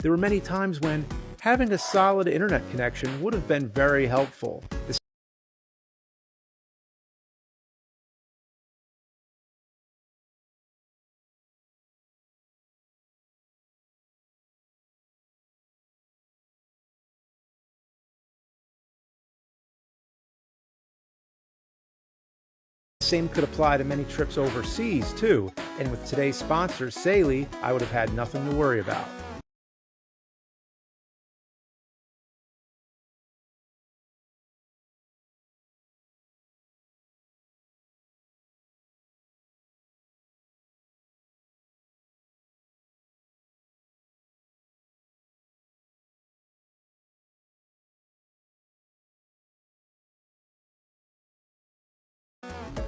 there were many times when having a solid internet connection would have been very helpful. The same could apply to many trips overseas, too, and with today's sponsor, Saley, I would have had nothing to worry about.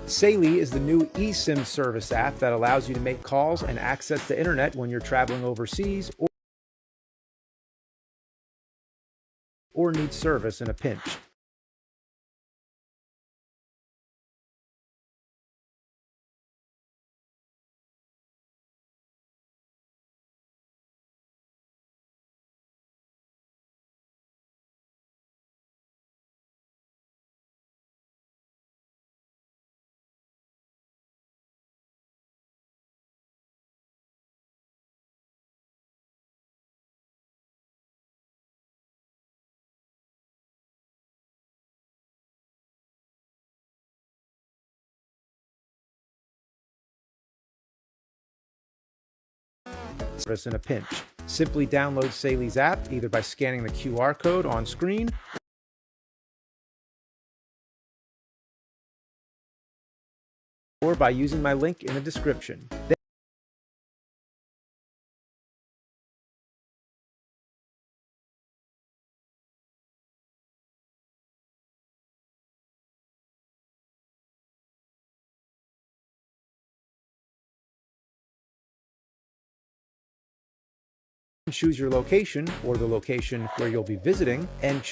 Saley is the new eSIM service app that allows you to make calls and access the internet when you're traveling overseas or need service in a pinch. Service in a pinch. Simply download Saley's app either by scanning the QR code on screen or by using my link in the description. Choose your location or the location where you'll be visiting and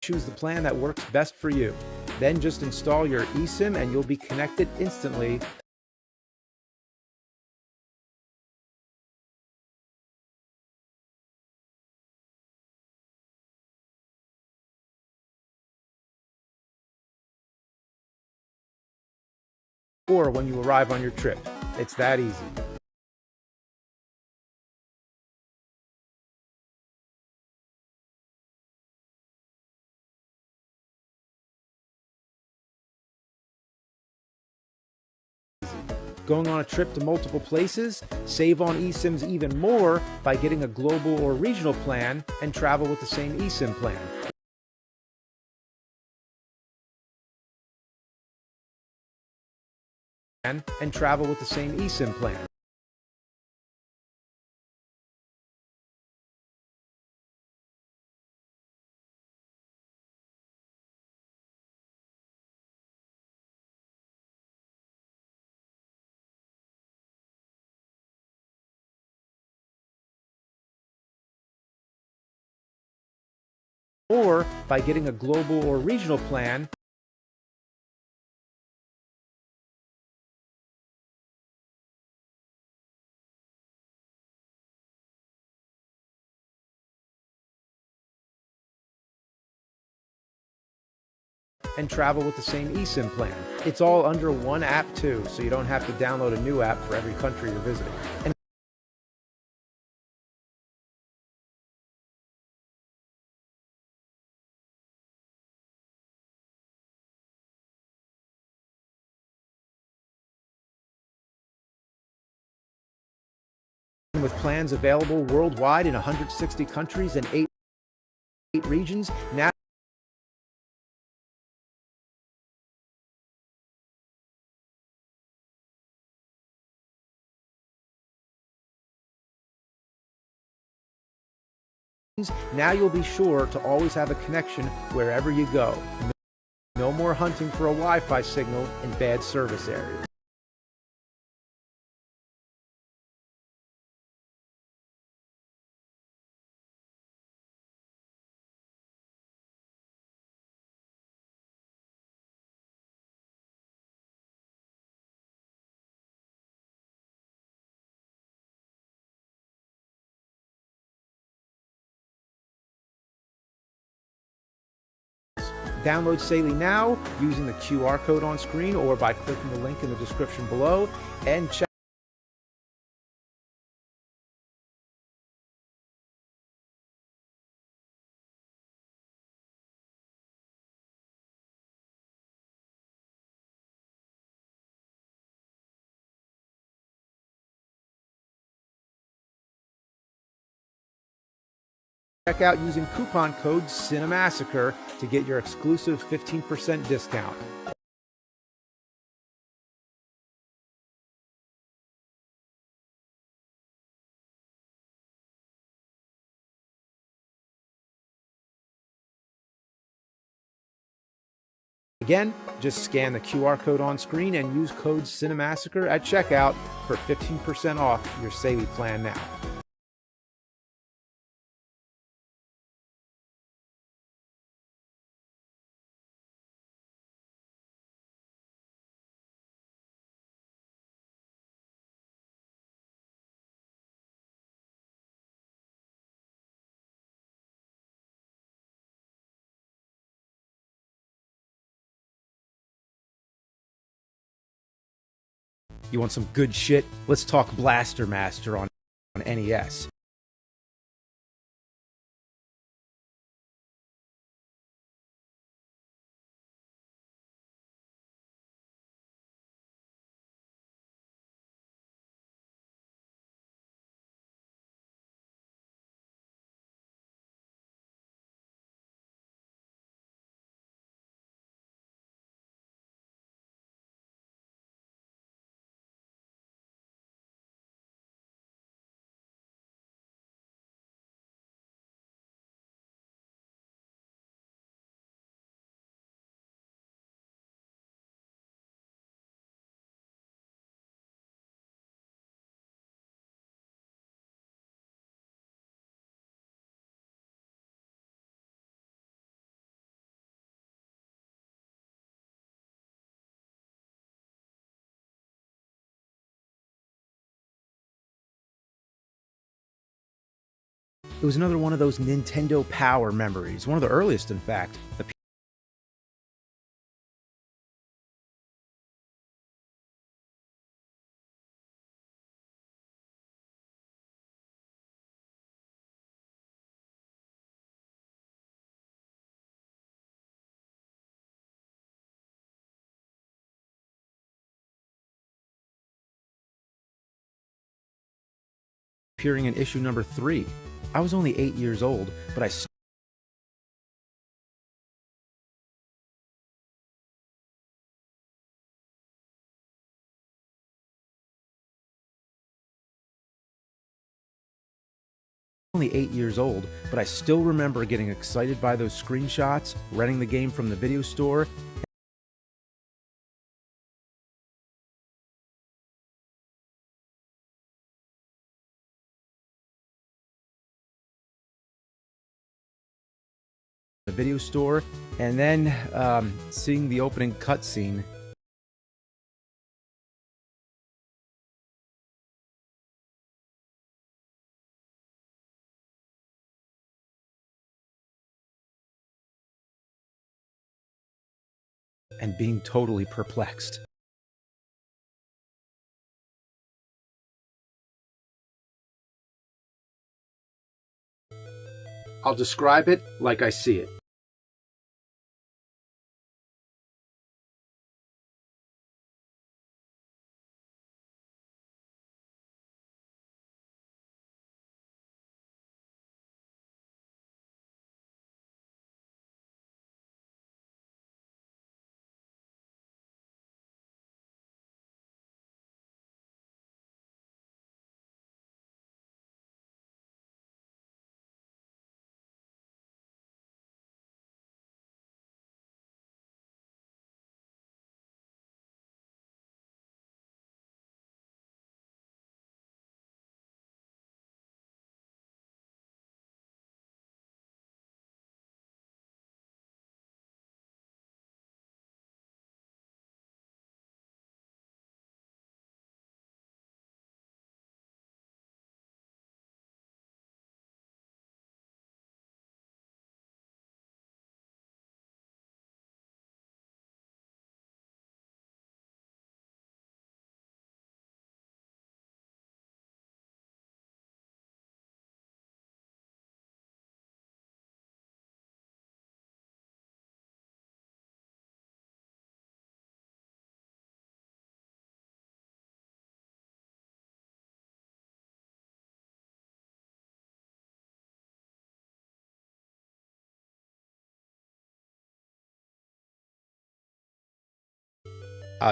choose the plan that works best for you. Then just install your eSIM and you'll be connected instantly. Or when you arrive on your trip. It's that easy. Going on a trip to multiple places? Save on eSIMs even more by getting a global or regional plan and travel with the same eSIM plan. And travel with the same eSIM plan. Or by getting a global or regional plan and travel with the same eSIM plan. It's all under one app too, so you don't have to download a new app for every country you're visiting. And with plans available worldwide in 160 countries and 8 regions, now you'll be sure to always have a connection wherever you go. No more hunting for a Wi-Fi signal in bad service areas. Download Saley now using the QR code on screen or by clicking the link in the description below, and check out using coupon code CINEMASSACRE to get your exclusive 15% discount. Again, just scan the QR code on screen and use code CINEMASSACRE at checkout for 15% off your Saley plan now. You want some good shit? Let's talk Blaster Master on NES. It was another one of those Nintendo Power memories, one of the earliest, in fact. Appearing in issue number 3. I was only 8 years old, but I still remember getting excited by those screenshots, renting the game from the video store, and then seeing the opening cutscene. And being totally perplexed. I'll describe it like I see it.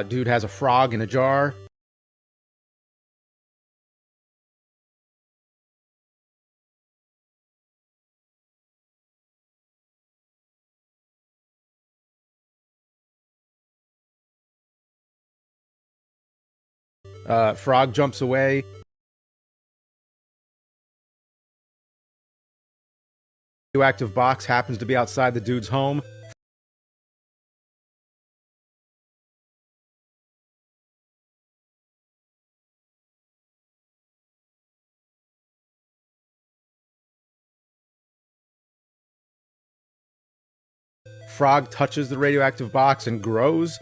Dude has a frog in a jar. Frog jumps away. Radioactive box happens to be outside the dude's home. Frog touches the radioactive box and grows.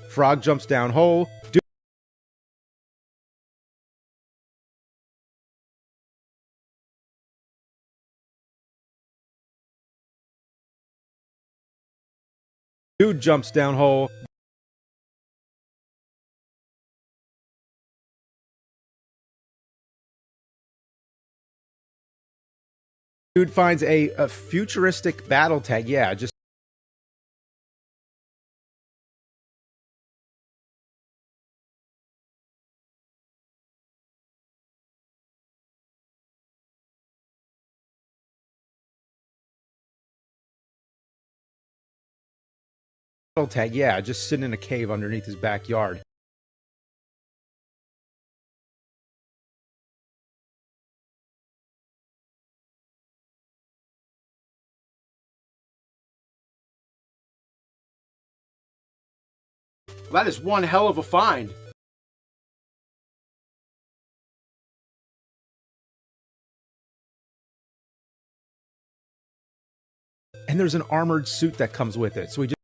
Frog jumps down hole. Dude jumps down hole. Dude finds a futuristic battle tag. Yeah, just battle tag. Yeah, just sitting in a cave underneath his backyard. Well, that is one hell of a find. And there's an armored suit that comes with it. So we just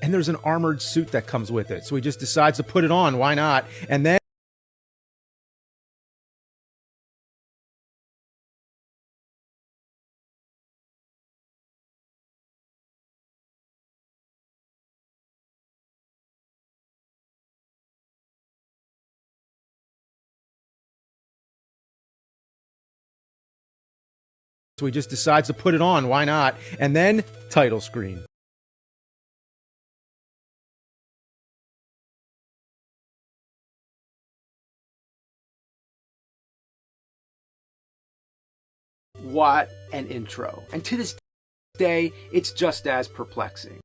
and there's an armored suit that comes with it. So he just decides to put it on. Why not? And then so he just decides to put it on. Why not? And then title screen. What an intro. And to this day, it's just as perplexing.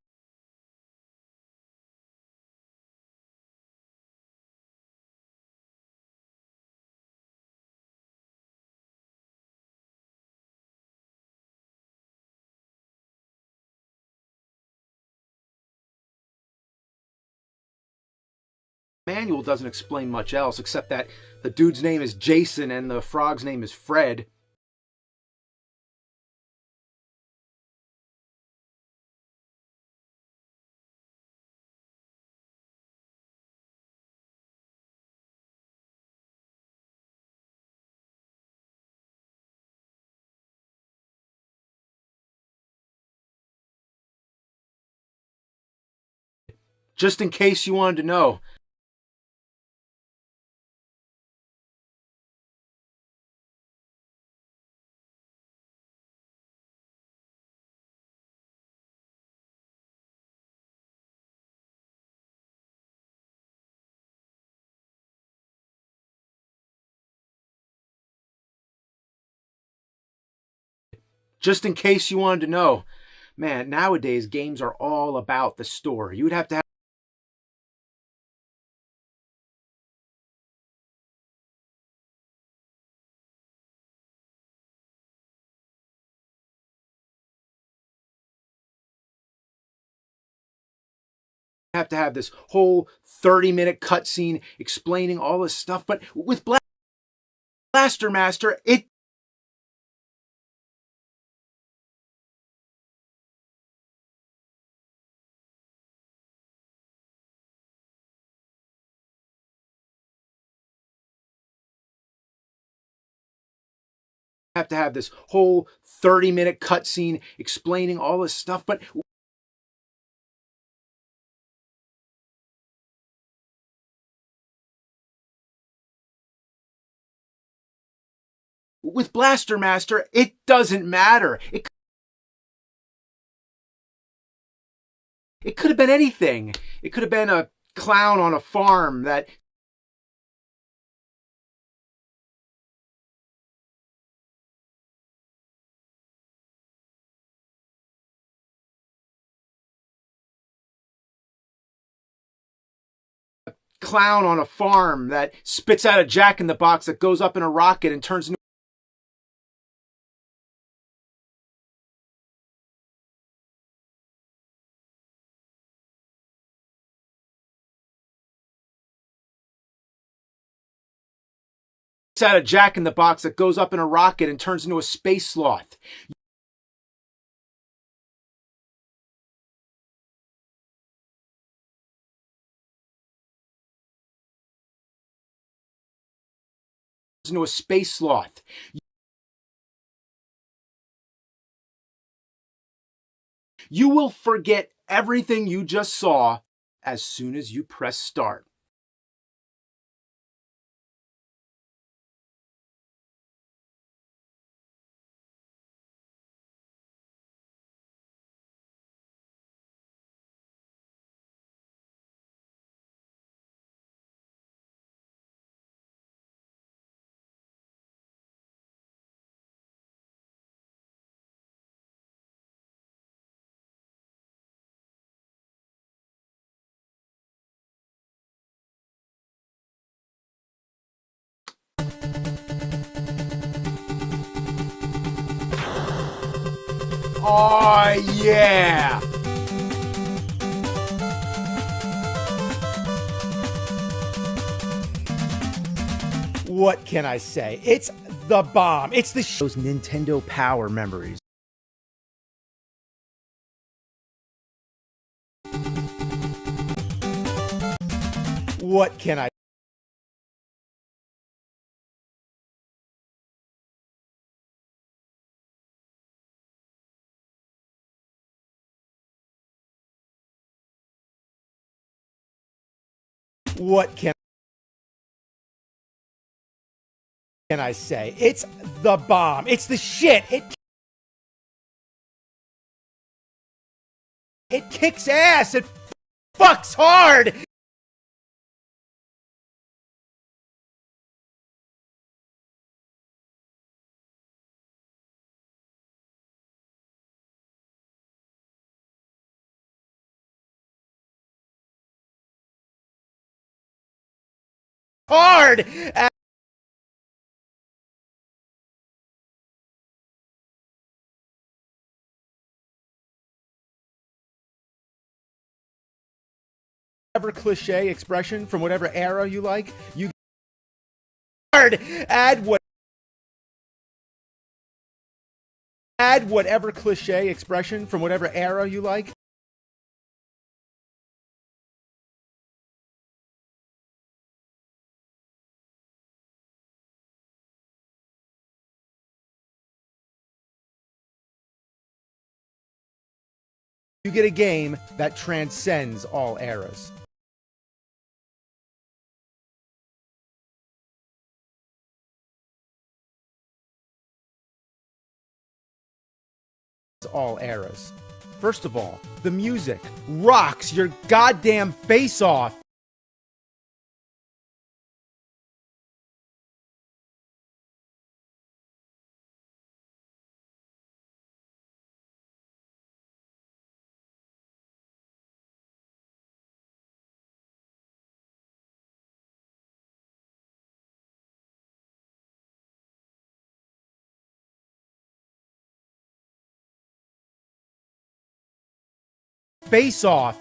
Manual doesn't explain much else except that the dude's name is Jason and the frog's name is Fred. Just in case you wanted to know. Just in case you wanted to know. Man, nowadays games are all about the story. You would have to have this whole 30-minute cutscene explaining all this stuff, but with Blaster Master, it have to have this whole 30-minute cutscene explaining all this stuff, but with Blaster Master, it doesn't matter. It could have been anything. It could have been a clown on a farm that spits out a jack-in-the-box that goes up in a rocket and turns into a space sloth. Into a space sloth. You will forget everything you just saw as soon as you press start. Oh, yeah! What can I say? It's the bomb. It's the those Nintendo Power memories. What can I What can I say? It's the bomb. It's the shit. It kicks ass. It fucks hard. Hard. Whatever cliche expression from whatever era you like, you hard. Add whatever cliche expression from whatever era you like. You get a game that transcends all eras. All eras. First of all, the music rocks your goddamn face off. Face off.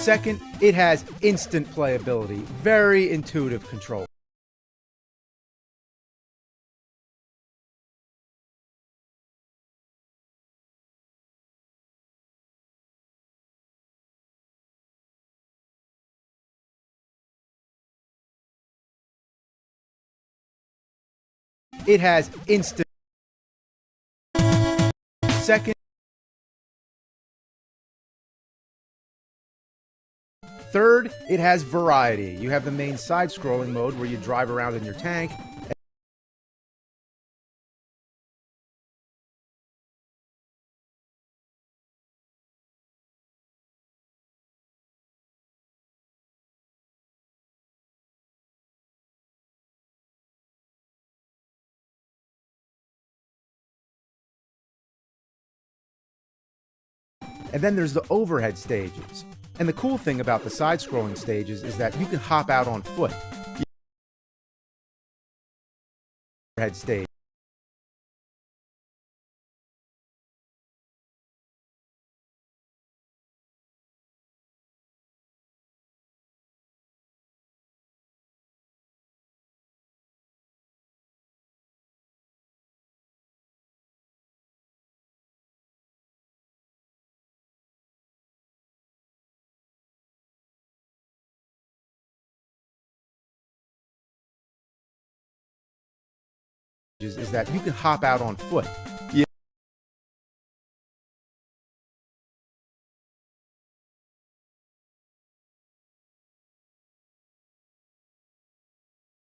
Second, it has instant playability, very intuitive control. It has instant. Second, third, it has variety. You have the main side-scrolling mode where you drive around in your tank. And then there's the overhead stages. And the cool thing about the side-scrolling stages is that you can hop out on foot. Overhead stage. Is that you can hop out on foot.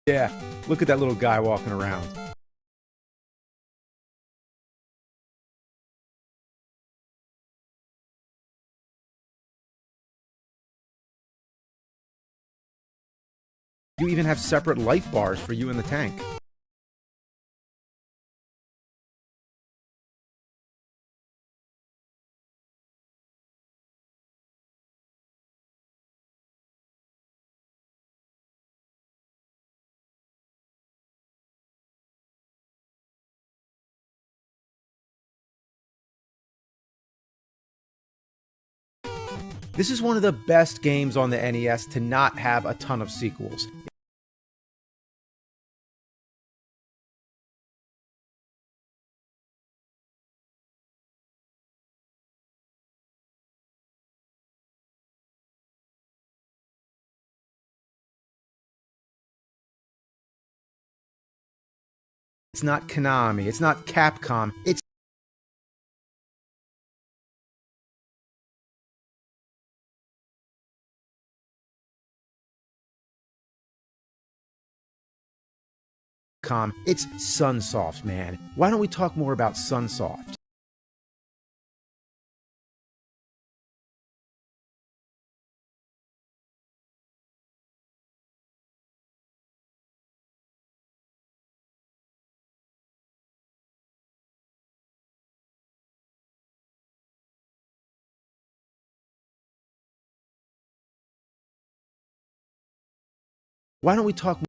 Yeah, look at that little guy walking around. You even have separate life bars for you in the tank. This is one of the best games on the NES to not have a ton of sequels. It's not Konami. It's not Capcom. It's It's Sunsoft, man. Why don't we talk more about Sunsoft? Why don't we talk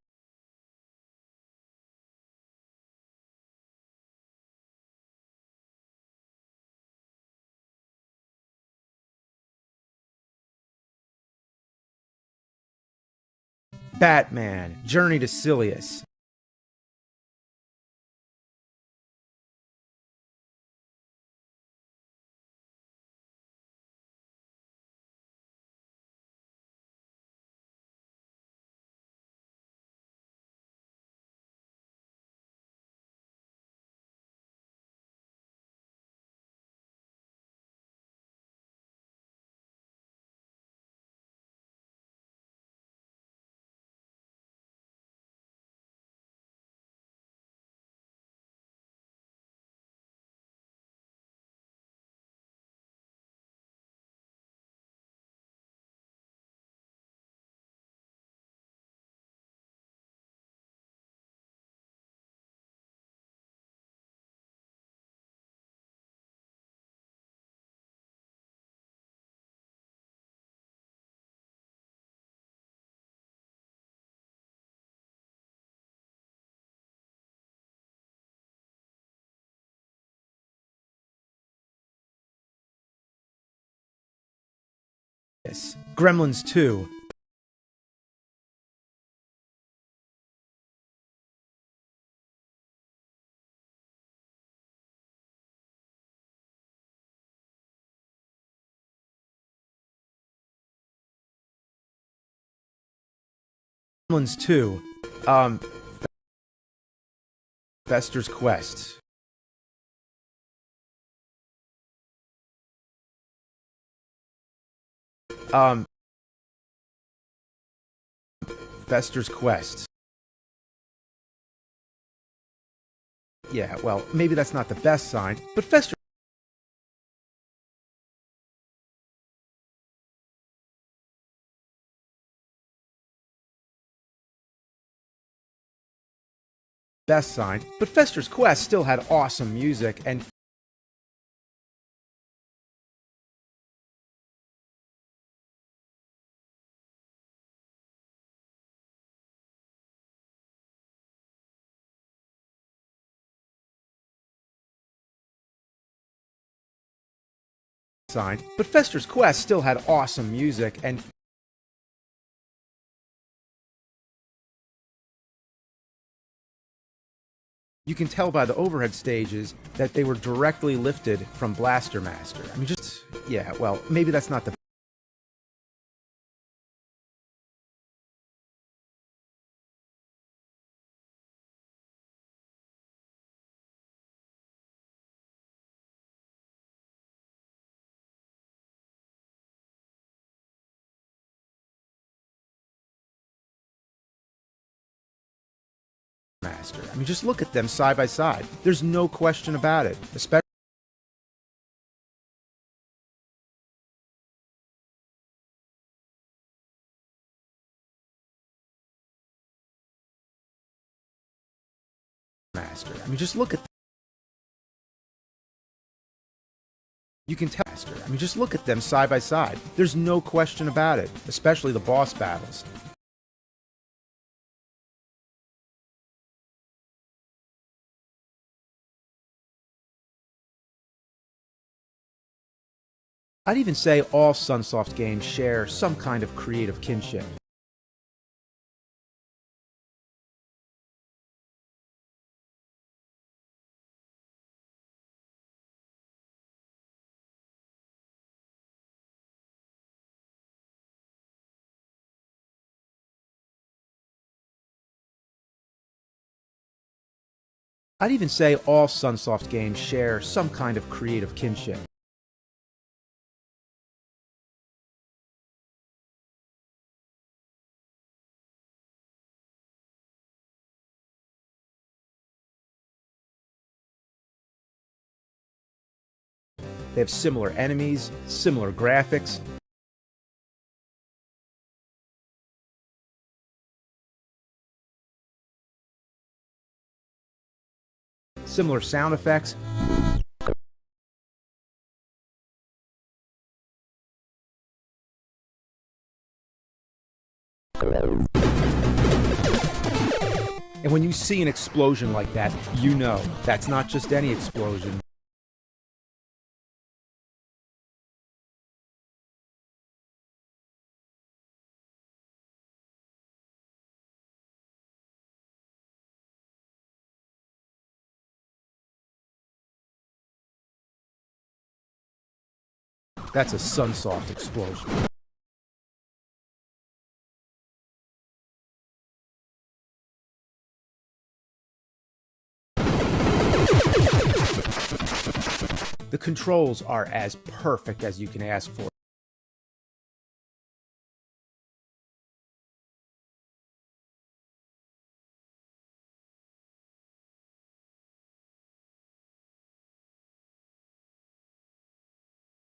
Batman, Journey to Silius. Gremlins 2. Gremlins 2. Fester's Quest. Fester's Quest. Yeah, well, maybe that's not the best sign, but Fester's best sign, but Fester's Quest still had awesome music, and sign, but Fester's Quest still had awesome music, and you can tell by the overhead stages that they were directly lifted from Blaster Master. I mean, just, yeah, well, maybe that's not the Master. I mean, just look at them side by side. There's no question about it, especially Master. I mean, just look at you can tell Master. I mean, just look at them side by side. There's no question about it, especially the boss battles. I'd even say all Sunsoft games share some kind of creative kinship. I'd even say all Sunsoft games share some kind of creative kinship. They have similar enemies, similar graphics, similar sound effects. And when you see an explosion like that, you know that's not just any explosion. That's a Sunsoft explosion. The controls are as perfect as you can ask for.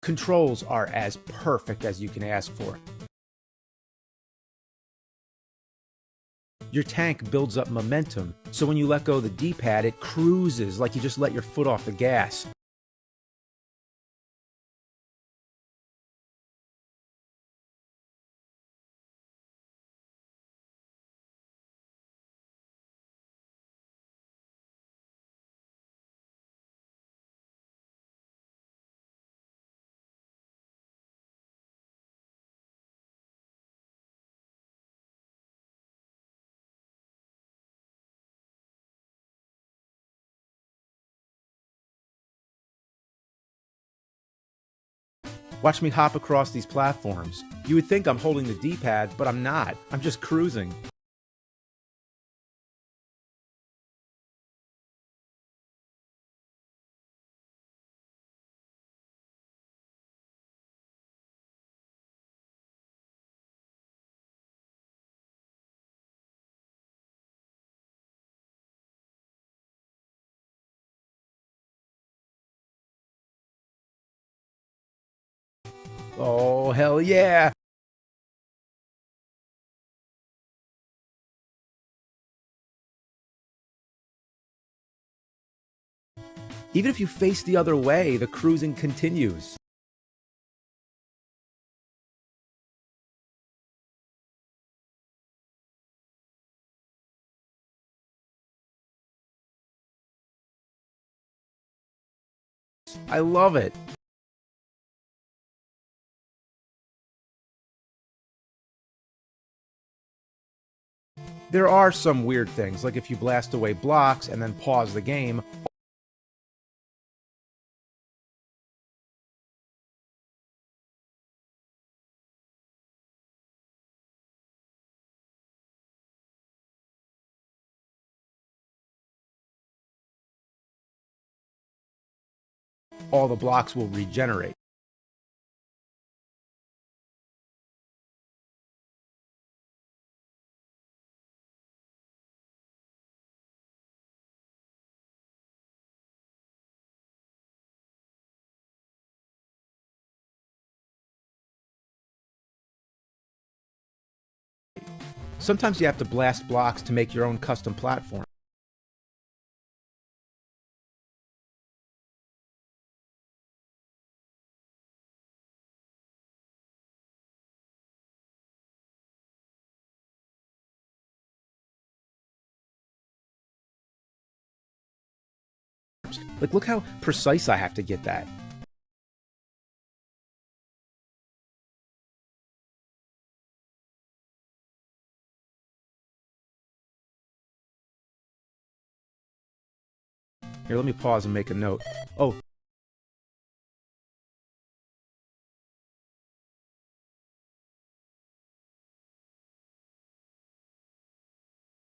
Controls are as perfect as you can ask for. Your tank builds up momentum, so when you let go of the D-pad, it cruises like you just let your foot off the gas. Watch me hop across these platforms. You would think I'm holding the D-pad, but I'm not. I'm just cruising. Oh, hell yeah! Even if you face the other way, the cruising continues. I love it. There are some weird things, like if you blast away blocks and then pause the game, all the blocks will regenerate. Sometimes you have to blast blocks to make your own custom platform. Like, look how precise I have to get that. Here, let me pause and make a note. Oh,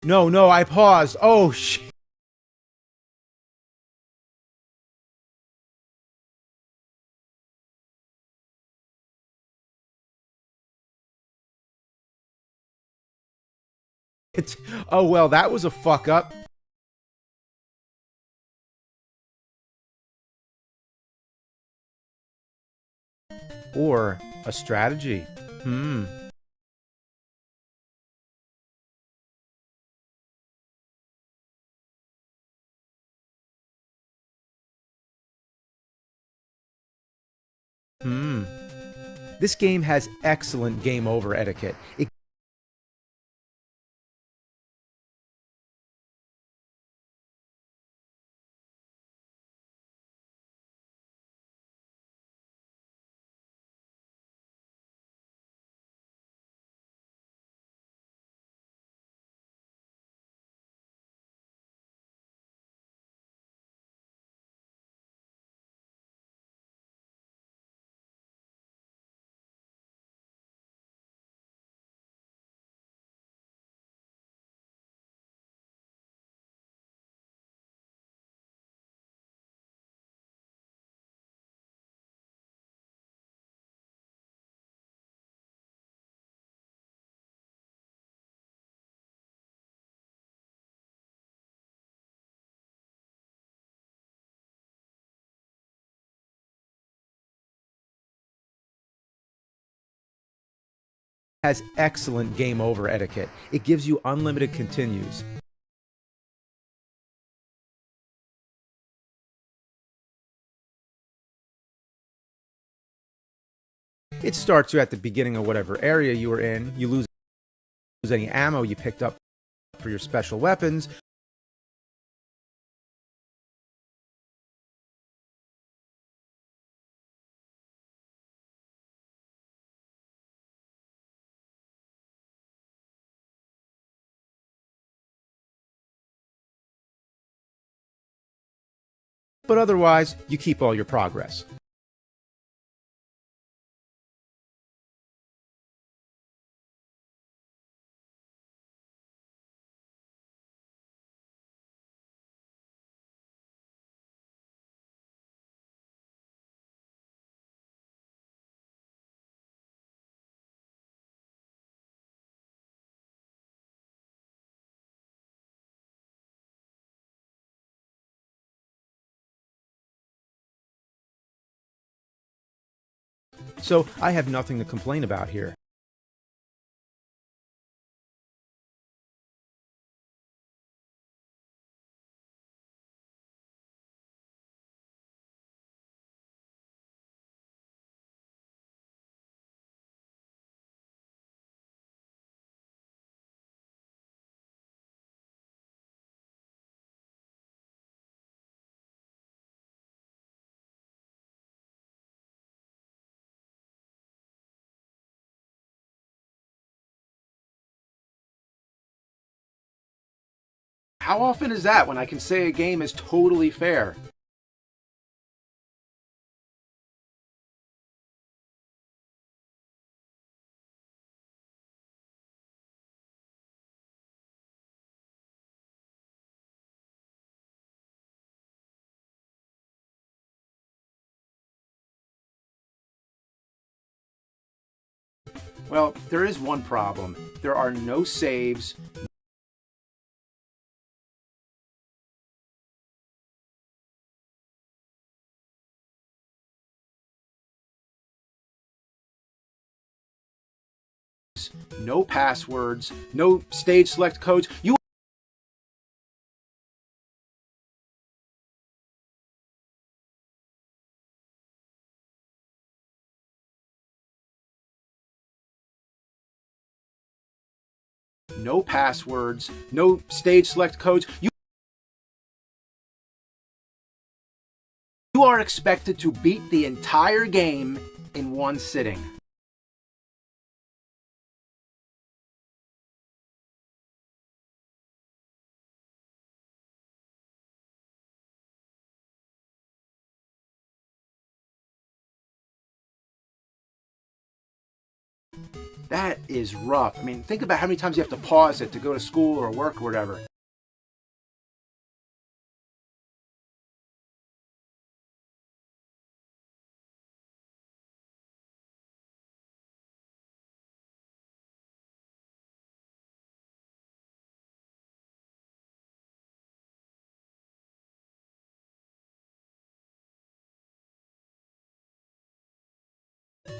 no, I paused. Oh, shit. Oh, well, that was a fuck up. Or a strategy. Hmm. Hmm. This game has excellent game over etiquette. It has excellent game over etiquette. It gives you unlimited continues. It starts you at the beginning of whatever area you were in. You lose any ammo you picked up for your special weapons. But otherwise, you keep all your progress. So I have nothing to complain about here. How often is that when I can say a game is totally fair? Well, there is one problem. There are no saves. No passwords, no stage select codes. No passwords, no stage select codes. You are expected to beat the entire game in one sitting. That is rough. I mean, think about how many times you have to pause it to go to school or work or whatever.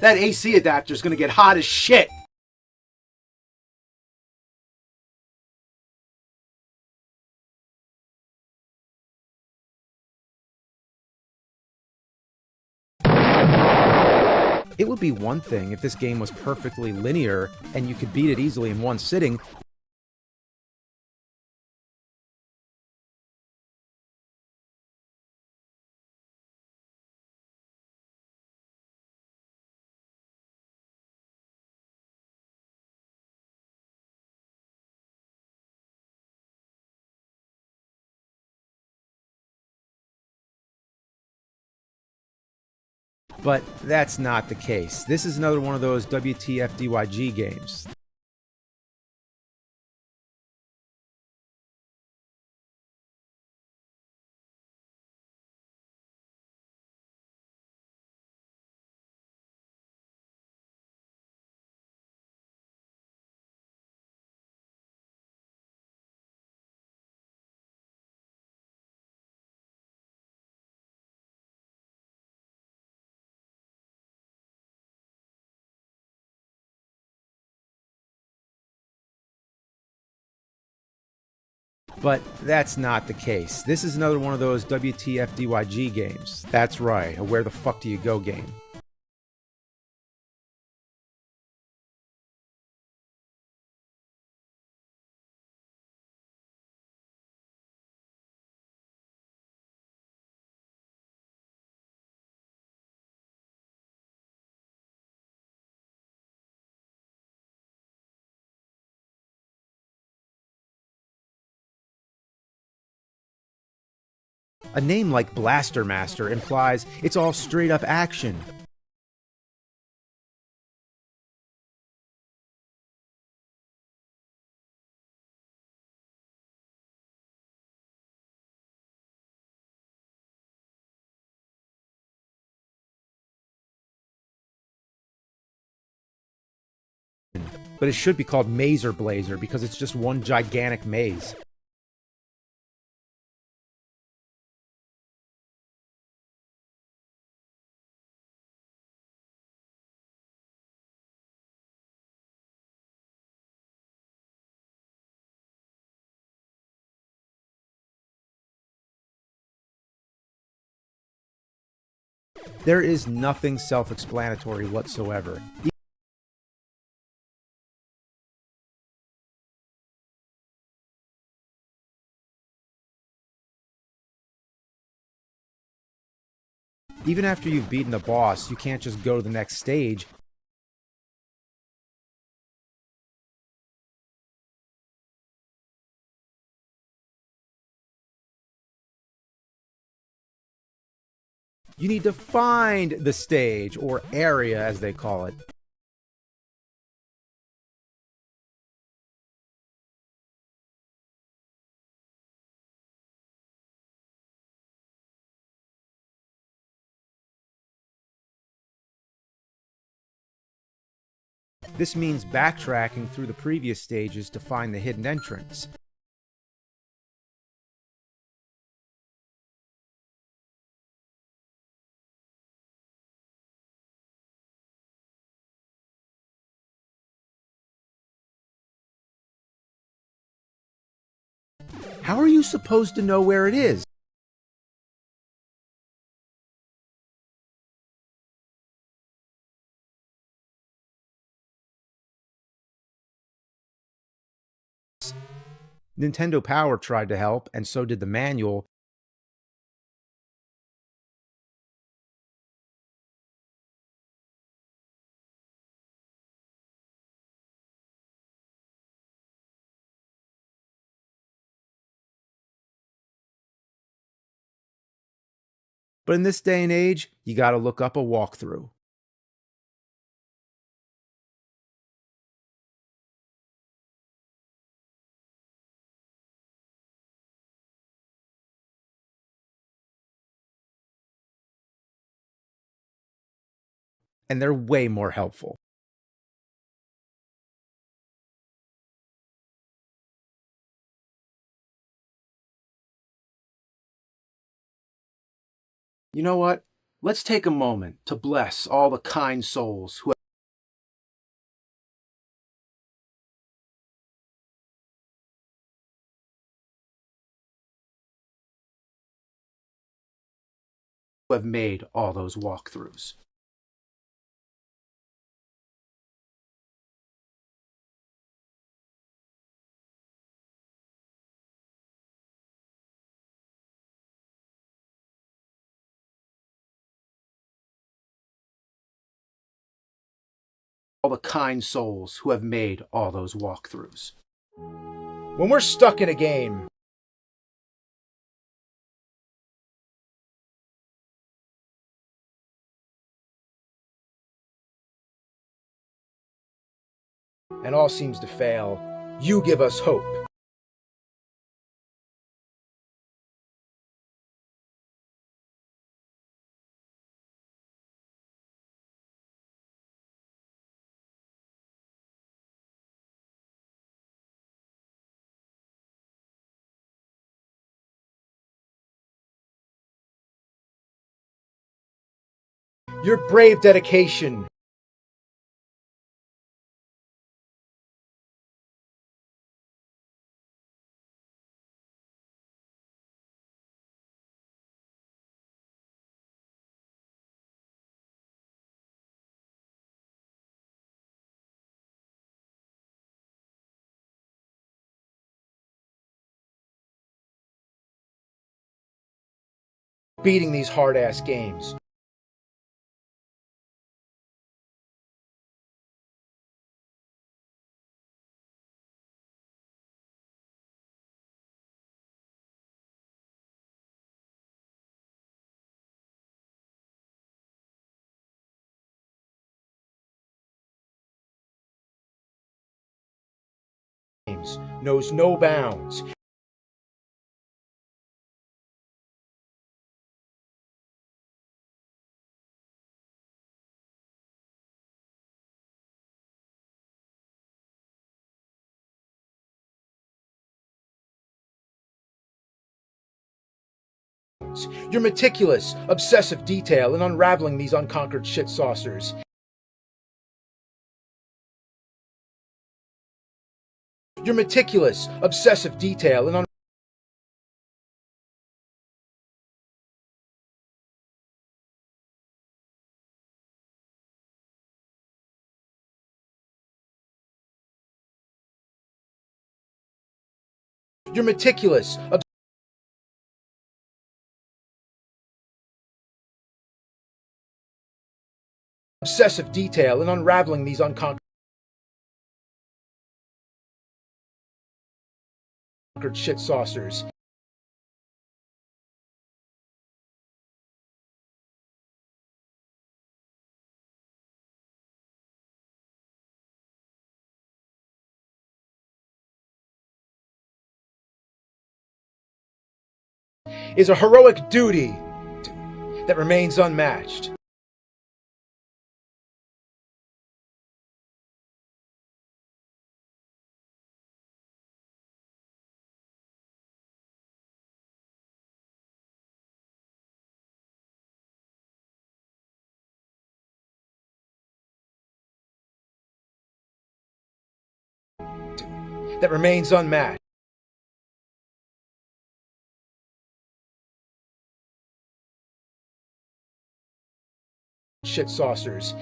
That AC adapter is gonna get hot as shit. It would be one thing if this game was perfectly linear and you could beat it easily in one sitting. But that's not the case. This is another one of those WTF-DYG games. But that's not the case. This is another one of those WTF-DYG games. That's right, a where the fuck do you go game. A name like Blaster Master implies it's all straight up action. But it should be called Mazer Blazer because it's just one gigantic maze. There is nothing self-explanatory whatsoever. Even after you've beaten the boss, you can't just go to the next stage. You need to find the stage, or area as they call it. This means backtracking through the previous stages to find the hidden entrance. How are you supposed to know where it is? Nintendo Power tried to help, and so did the manual. But in this day and age, you gotta look up a walkthrough. And they're way more helpful. You know what? Let's take a moment to bless all the kind souls who have made all those walkthroughs. All the kind souls who have made all those walkthroughs. When we're stuck in a game, and all seems to fail, you give us hope. Your brave dedication beating these hard-ass games. Knows no bounds. Your meticulous, obsessive detail in unraveling these unconquered shit saucers. Your meticulous, obsessive detail in your meticulous, obsessive detail in unraveling these unconquered shit saucers. Is a heroic duty that remains unmatched. That remains unmatched. Shit saucers.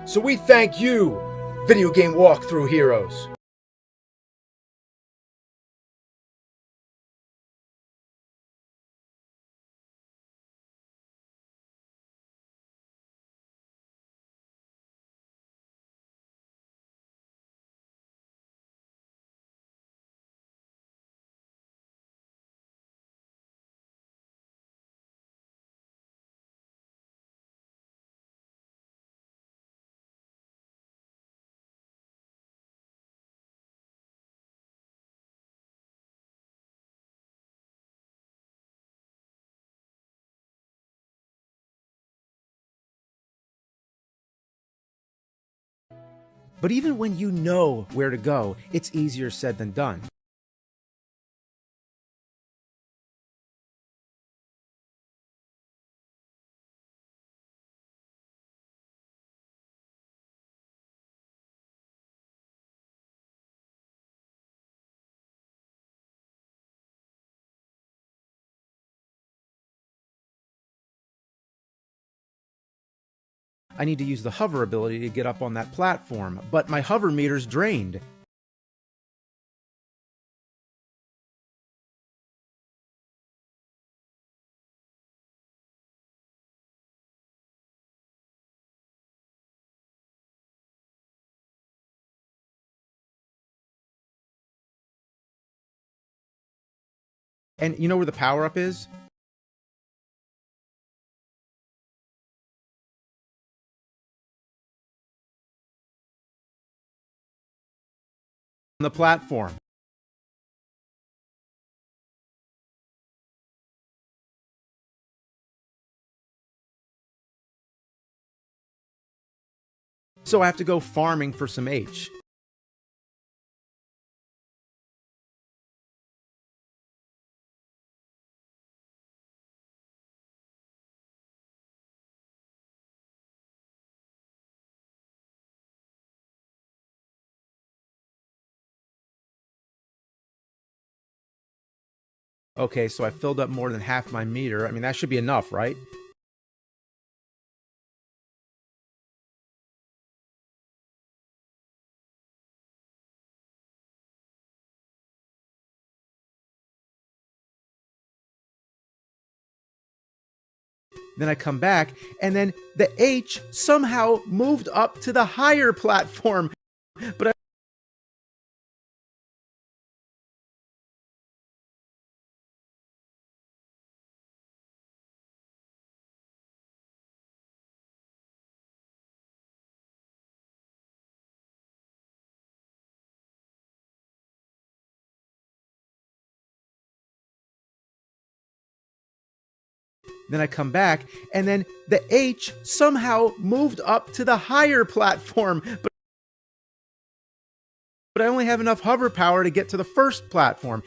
So we thank you, video game walkthrough heroes. But even when you know where to go, it's easier said than done. I need to use the hover ability to get up on that platform, but my hover meter's drained. And you know where the power-up is? On the platform. So I have to go farming for some H. Okay, so I filled up more than half my meter. I mean, that should be enough, right? Then I come back, and then the H somehow moved up to the higher platform. But then I come back, and then the H somehow moved up to the higher platform. But I only have enough hover power to get to the first platform.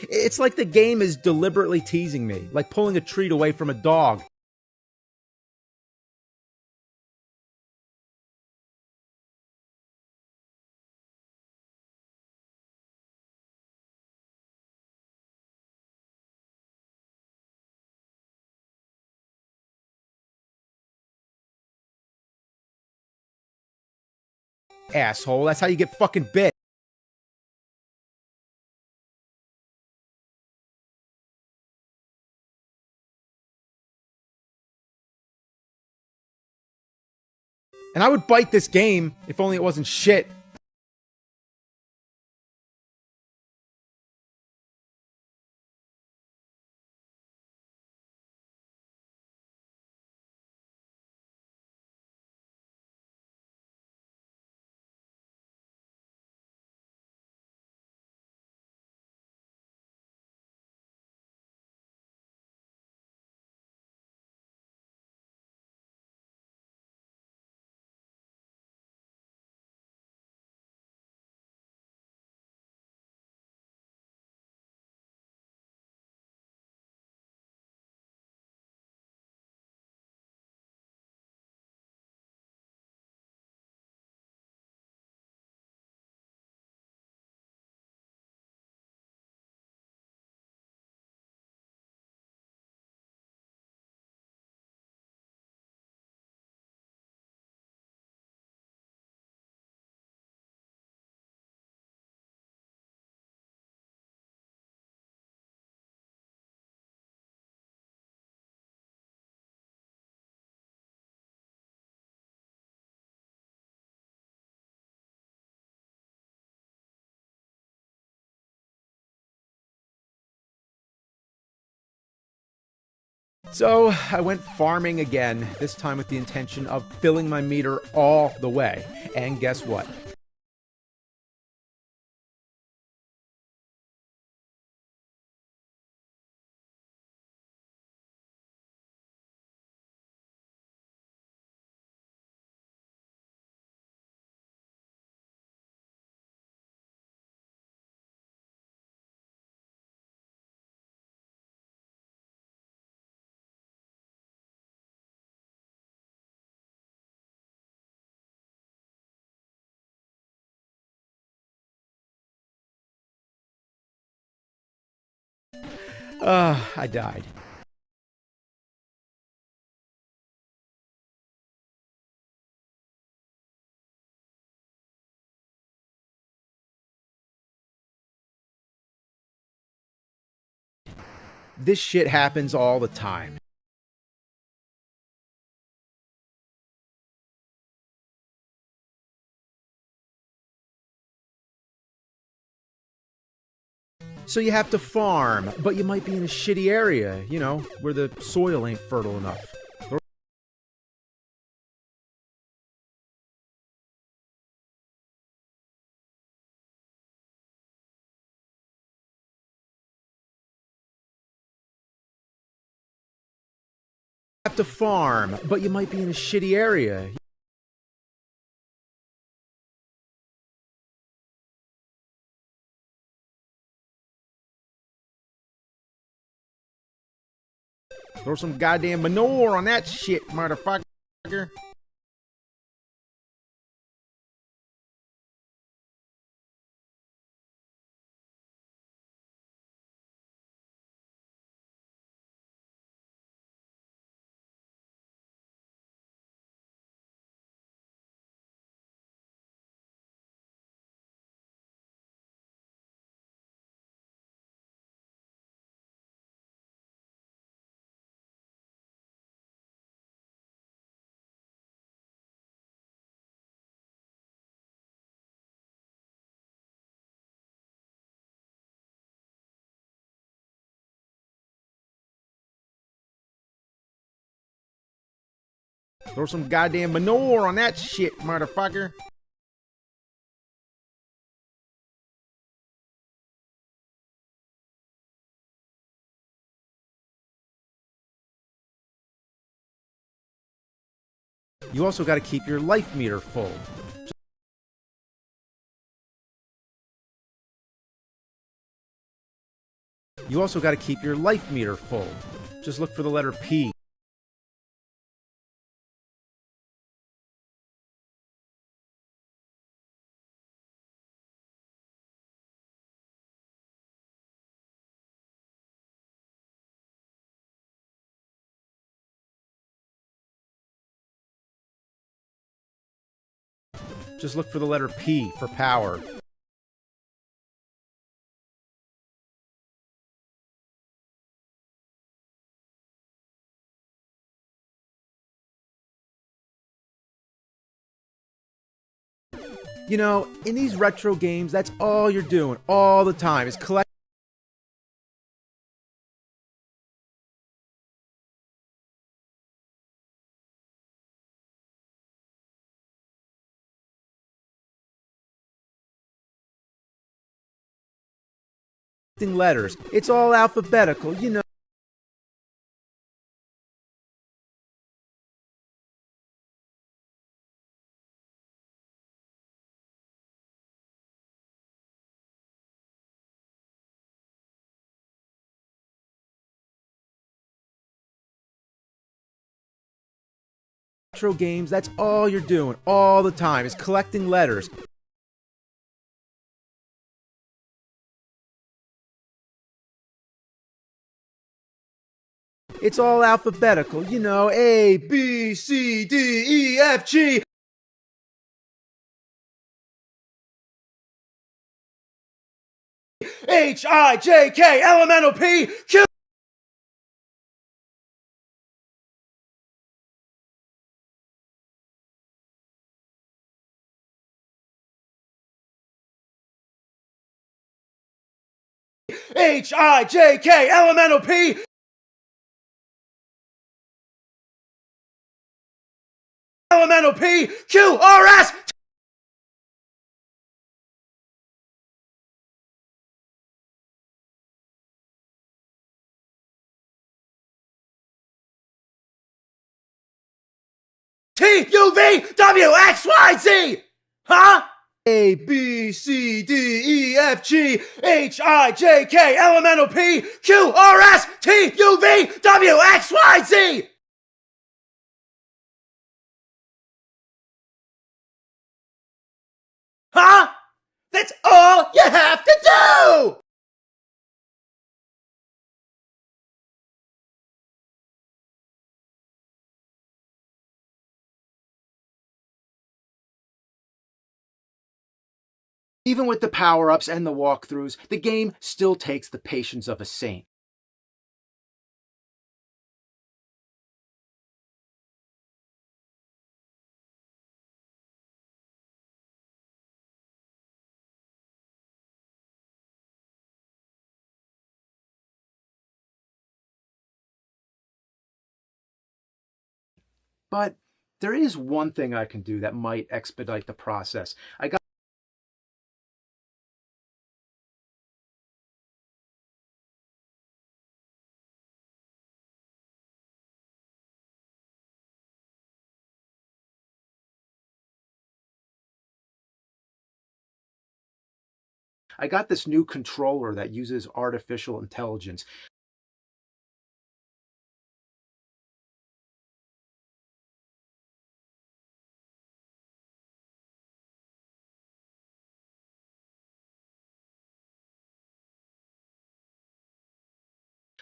It's like the game is deliberately teasing me, like pulling a treat away from a dog. Asshole, that's how you get fucking bit. And I would bite this game if only it wasn't shit. So I went farming again, this time with the intention of filling my meter all the way. And guess what? I died. This shit happens all the time. So you have to farm, but you might be in a shitty area, where the soil ain't fertile enough. You have to farm, but you might be in a shitty area. Throw some goddamn manure on that shit, motherfucker. Throw some goddamn manure on that shit, motherfucker. You also got to keep your life meter full. You also got to keep your life meter full. Just look for the letter P. Just look for the letter P for power. In these retro games, that's all you're doing all the time is collecting letters. It's all alphabetical, Retro games, that's all you're doing all the time is collecting letters. It's all alphabetical, A, B, C, D, E, F, G. H, I, J, K, L, M, N, O, P, Q. H, I, J, K, L, M, N, O, P. elemental P, Q, R, S, T, U, V, W, X, Y, Z! Huh? A, B, C, D, E, F, G, H, I, J, K, elemental P, Q, R, S, T, U, V, W, X, Y, Z! Huh? That's all you have to do! Even with the power-ups and the walkthroughs, the game still takes the patience of a saint. But there is one thing I can do that might expedite the process. I got this new controller that uses artificial intelligence.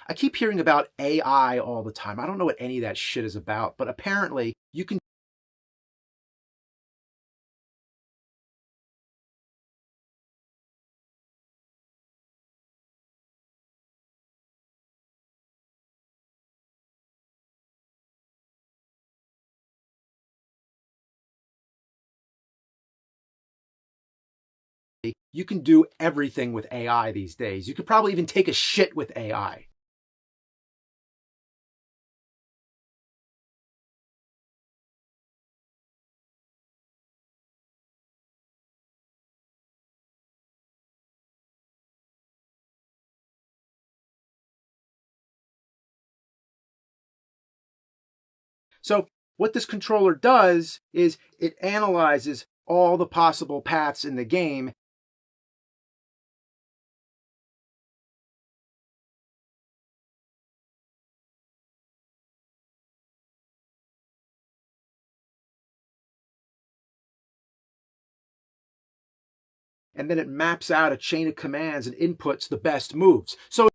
I keep hearing about AI all the time. I don't know what any of that shit is about, but apparently you can. You can do everything with AI these days. You could probably even take a shit with AI. So what this controller does is it analyzes all the possible paths in the game and then it maps out a chain of commands and inputs the best moves. So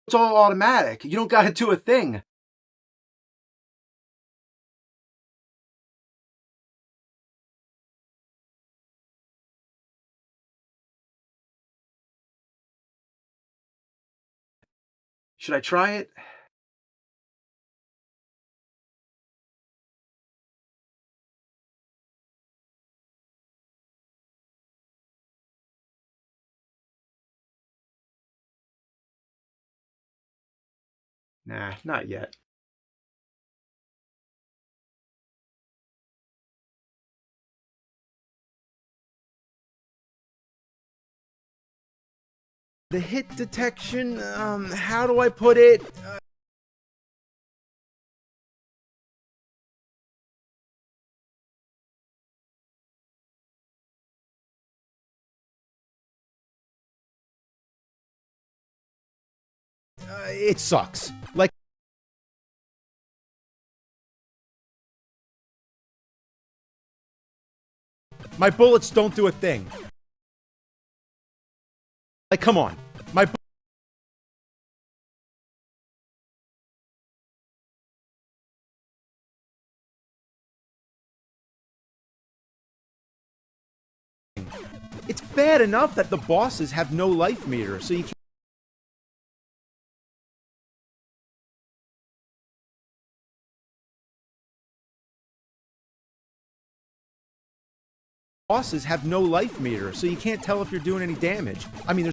it's all automatic. You don't got to do a thing. Should I try it? Nah, not yet. The hit detection, how do I put it? It sucks. Like, my bullets don't do a thing. Like, come on. My It's bad enough that the bosses have no life meter, so you can't. bosses have no life meter, so you can't tell if you're doing any damage. I mean, there's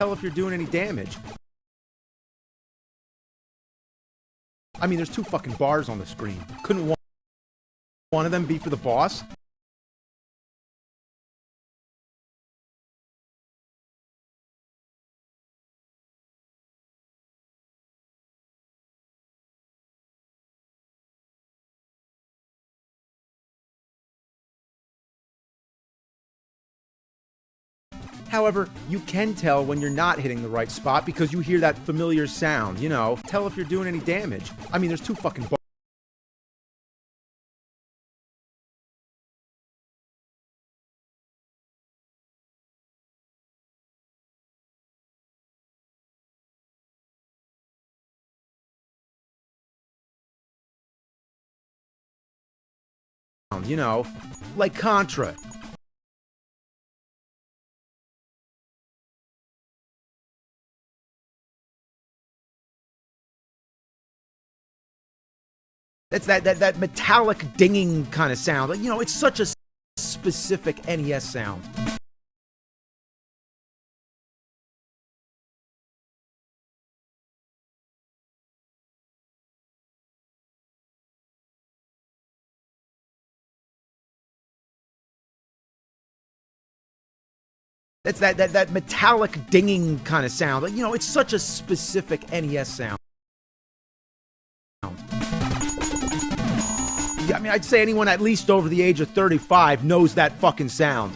tell if you're doing any damage. I mean, there's two fucking bars on the screen. Couldn't one of them be for the boss? However, you can tell when you're not hitting the right spot because you hear that familiar sound, you know. Tell if you're doing any damage. I mean, there's two fucking you know, like Contra. It's that metallic dinging kind of sound. Like, you know, it's such a specific NES sound. It's that metallic dinging kind of sound. Like, you know, it's such a specific NES sound. Yeah, I mean, I'd say anyone at least over the age of 35 knows that fucking sound.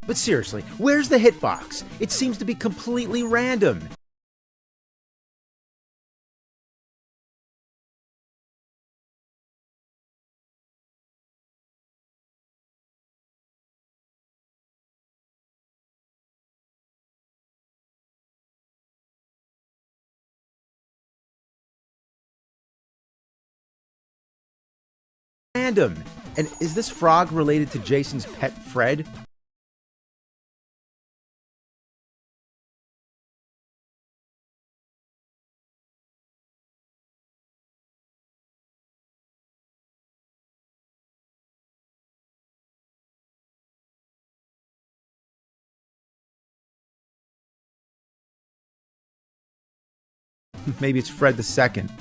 But seriously, where's the hitbox? It seems to be completely random. Random. And is this frog related to Jason's pet Fred? Maybe it's Fred the Second.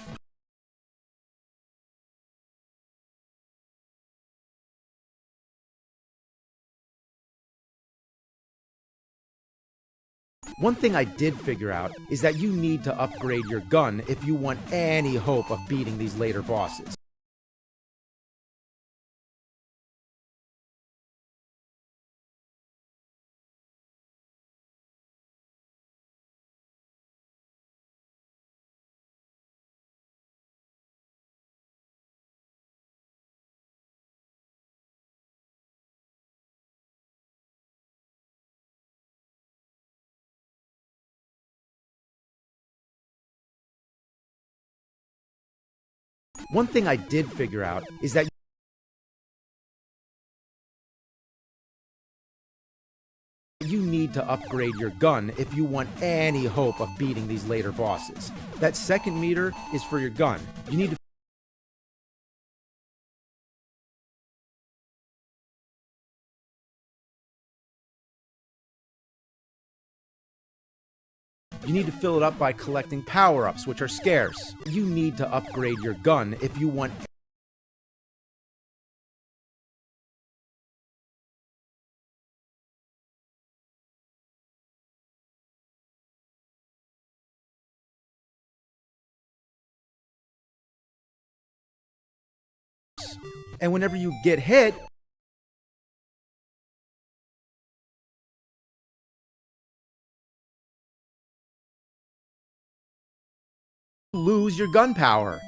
One thing I did figure out is that you need to upgrade your gun if you want any hope of beating these later bosses. One thing I did figure out is that you need to upgrade your gun if you want any hope of beating these later bosses. That second meter is for your gun. You need to fill it up by collecting power-ups, which are scarce. You need to upgrade your gun if you want And whenever you get hit, you lose your gun power.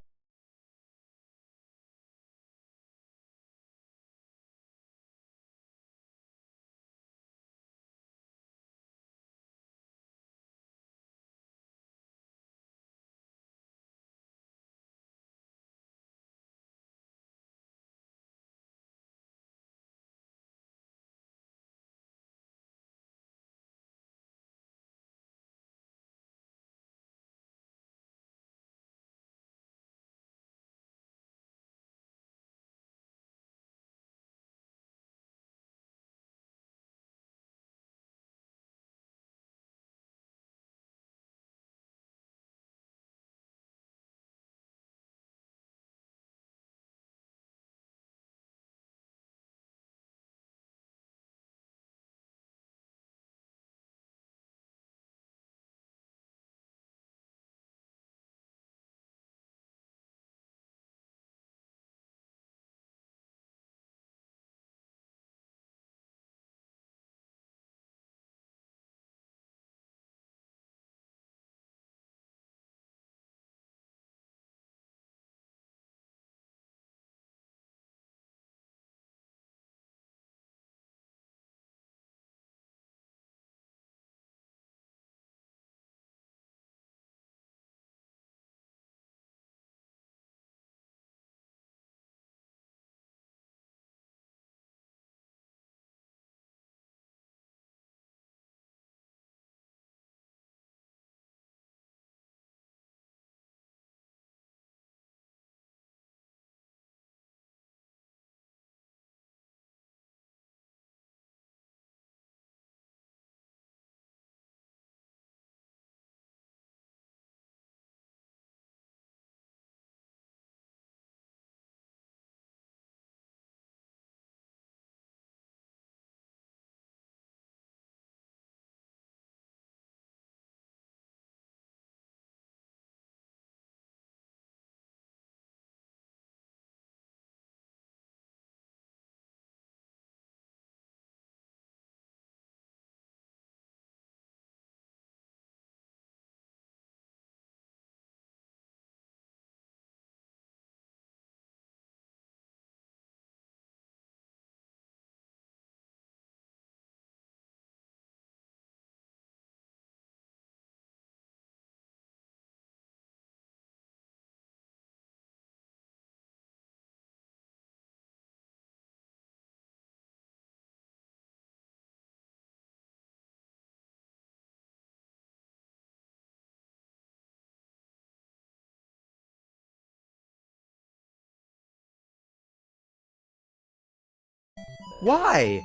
Why?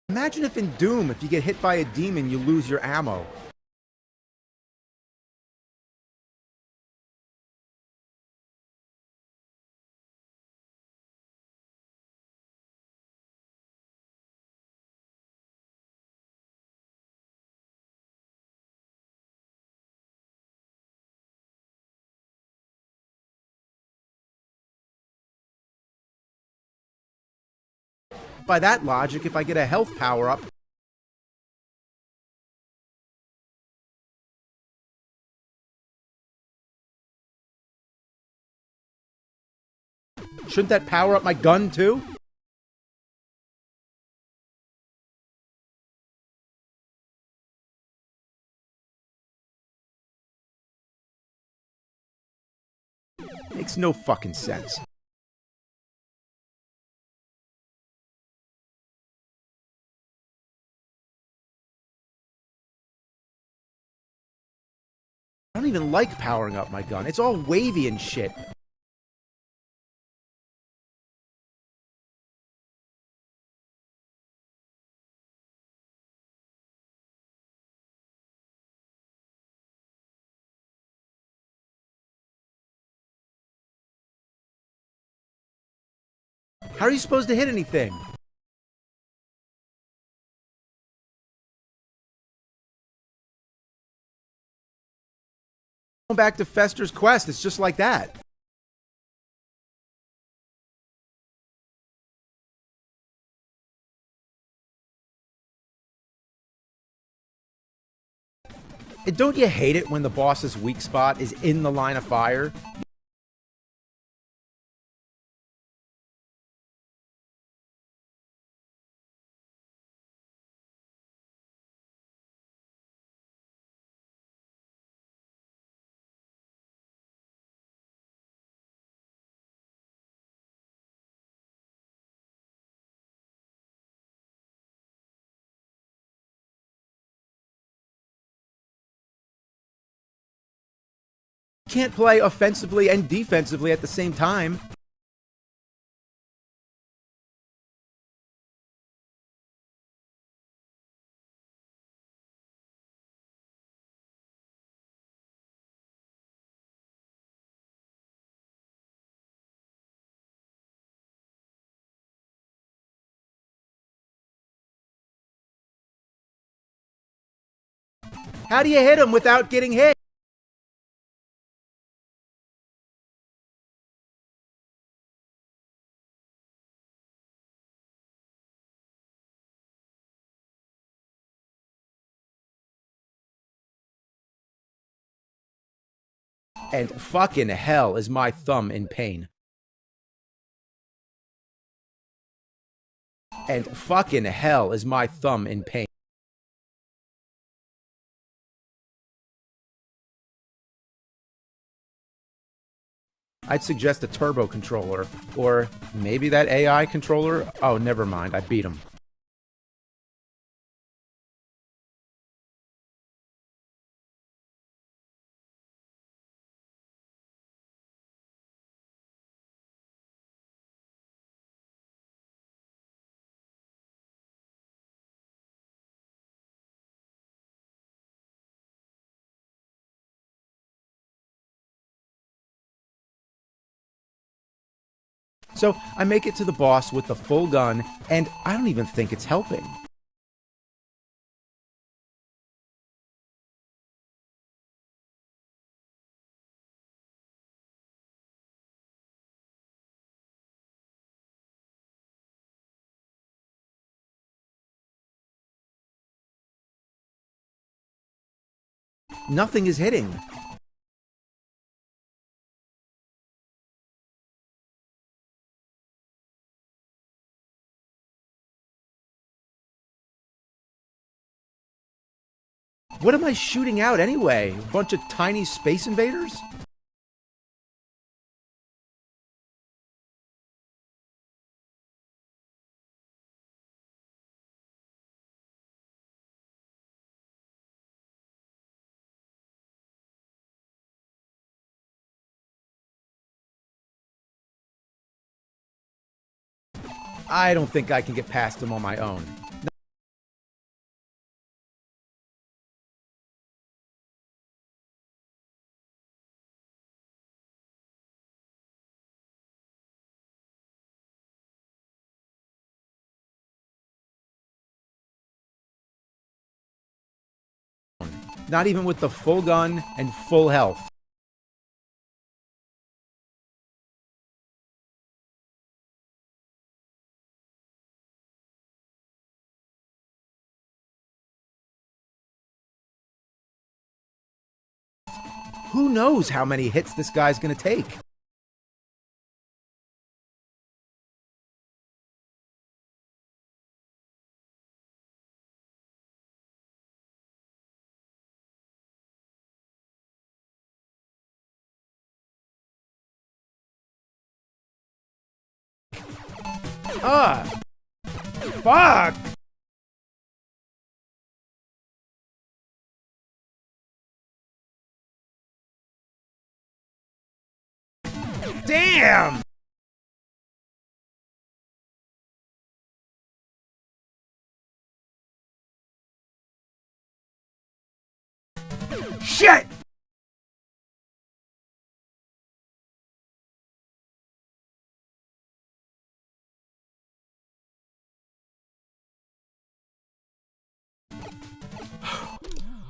Imagine if in Doom, if you get hit by a demon, you lose your ammo. By that logic, if I get a health power-up, shouldn't that power up my gun too? Makes no fucking sense. I don't even like powering up my gun. It's all wavy and shit. How are you supposed to hit anything? Going back to Fester's quest, it's just like that. And don't you hate it when the boss's weak spot is in the line of fire? Can't play offensively and defensively at the same time. How do you hit him without getting hit? And fucking hell is my thumb in pain. And fucking hell is my thumb in pain. I'd suggest a turbo controller, or maybe that AI controller. Oh, never mind, I beat him. So I make it to the boss with the full gun, and I don't even think it's helping. Nothing is hitting. What am I shooting out anyway? A bunch of tiny space invaders? I don't think I can get past them on my own. Not even with the full gun and full health. Who knows how many hits this guy's gonna take? Fuck! Damn! Shit!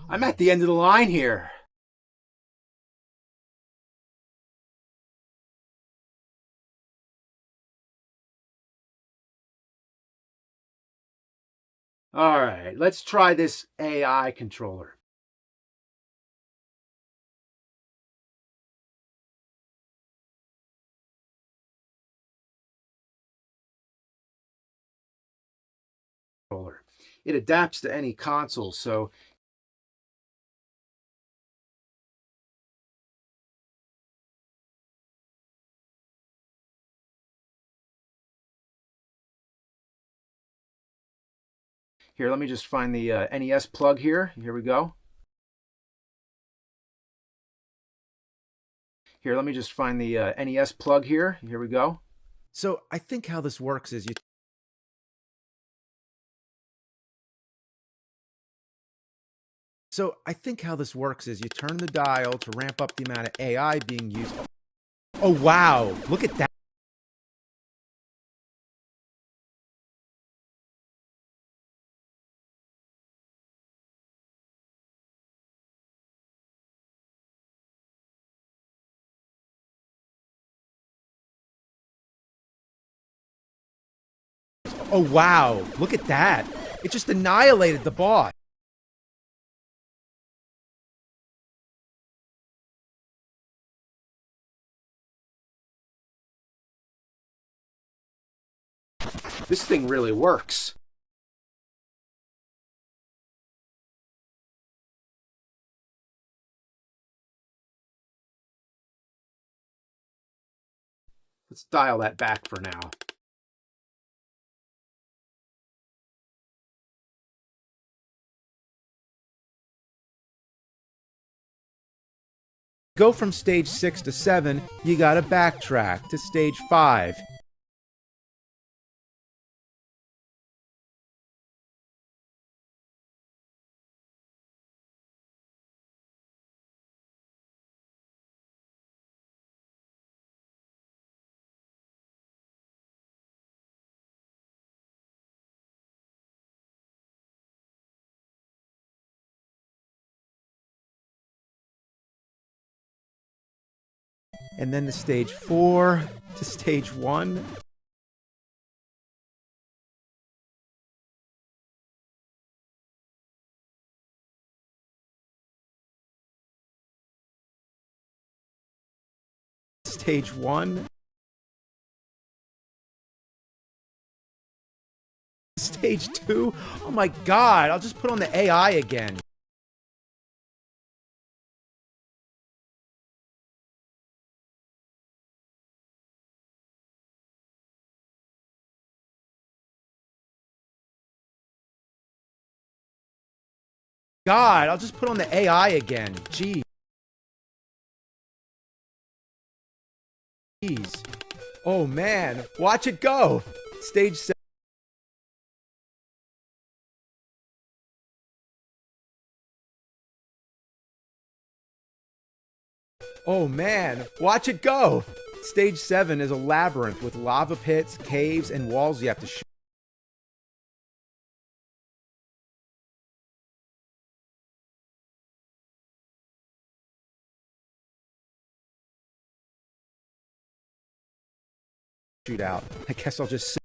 I'm at the end of the line here. All right, let's try this AI controller. It adapts to any console, so here, let me just find the NES plug here. Here we go. Here, let me just find the NES plug here. Here we go. So I think how this works is you turn the dial to ramp up the amount of AI being used. Oh, wow. Look at that. Oh, wow. Look at that. It just annihilated the boss. This thing really works. Let's dial that back for now. Go from stage 6 to 7, you gotta backtrack to stage 5. And then to stage 4, to stage 1. Stage 1. Stage 2. Oh my god, I'll just put on the AI again. God, I'll just put on the AI again. Jeez. Oh man, watch it go. Stage 7. Oh man, watch it go. Stage 7 is a labyrinth with lava pits, caves, and walls you have to shoot. Out. I guess I'll just sit.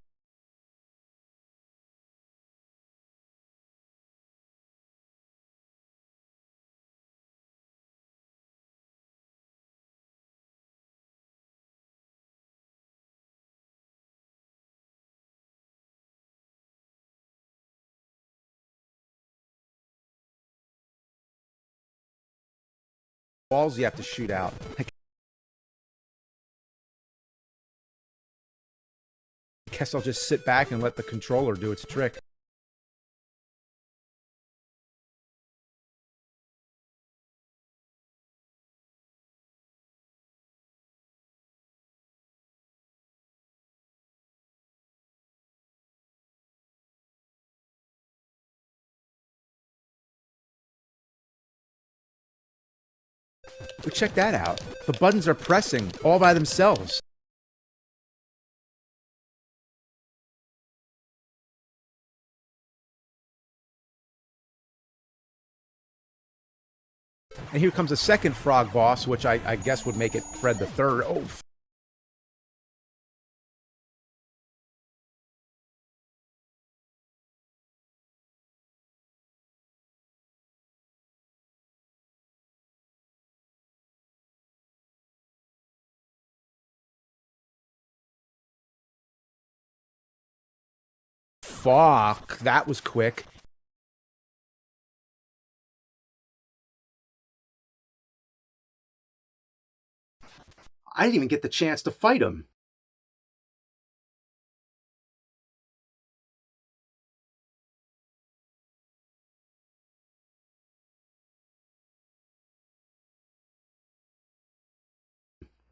Walls you have to shoot out. I guess I'll just sit back and let the controller do its trick. But check that out. The buttons are pressing all by themselves. And here comes a second frog boss, which I guess would make it Fred the Third. Oh, fuck, that was quick. I didn't even get the chance to fight him.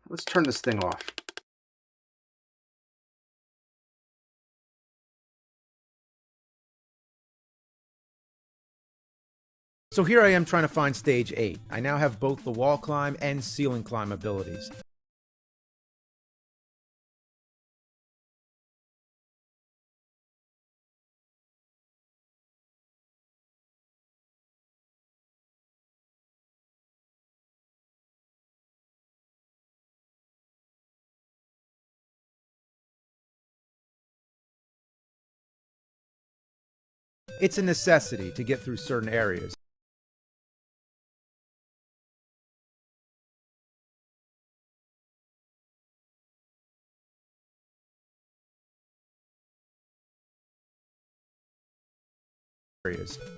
Let's turn this thing off. So here I am trying to find stage 8. I now have both the wall climb and ceiling climb abilities. It's a necessity to get through certain areas.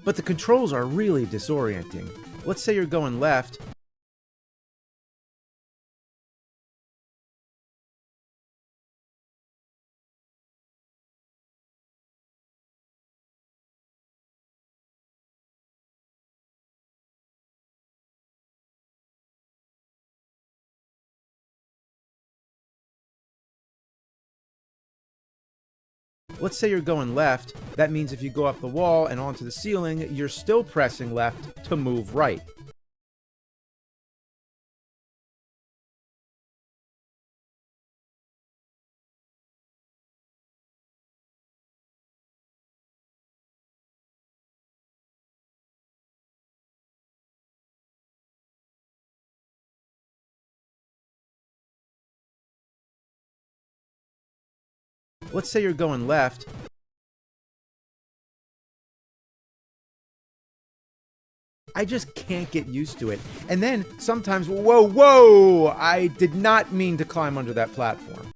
But the controls are really disorienting. Let's say you're going left. Let's say you're going left. That means if you go up the wall and onto the ceiling, you're still pressing left to move right. Let's say you're going left. I just can't get used to it. And then sometimes, whoa, I did not mean to climb under that platform.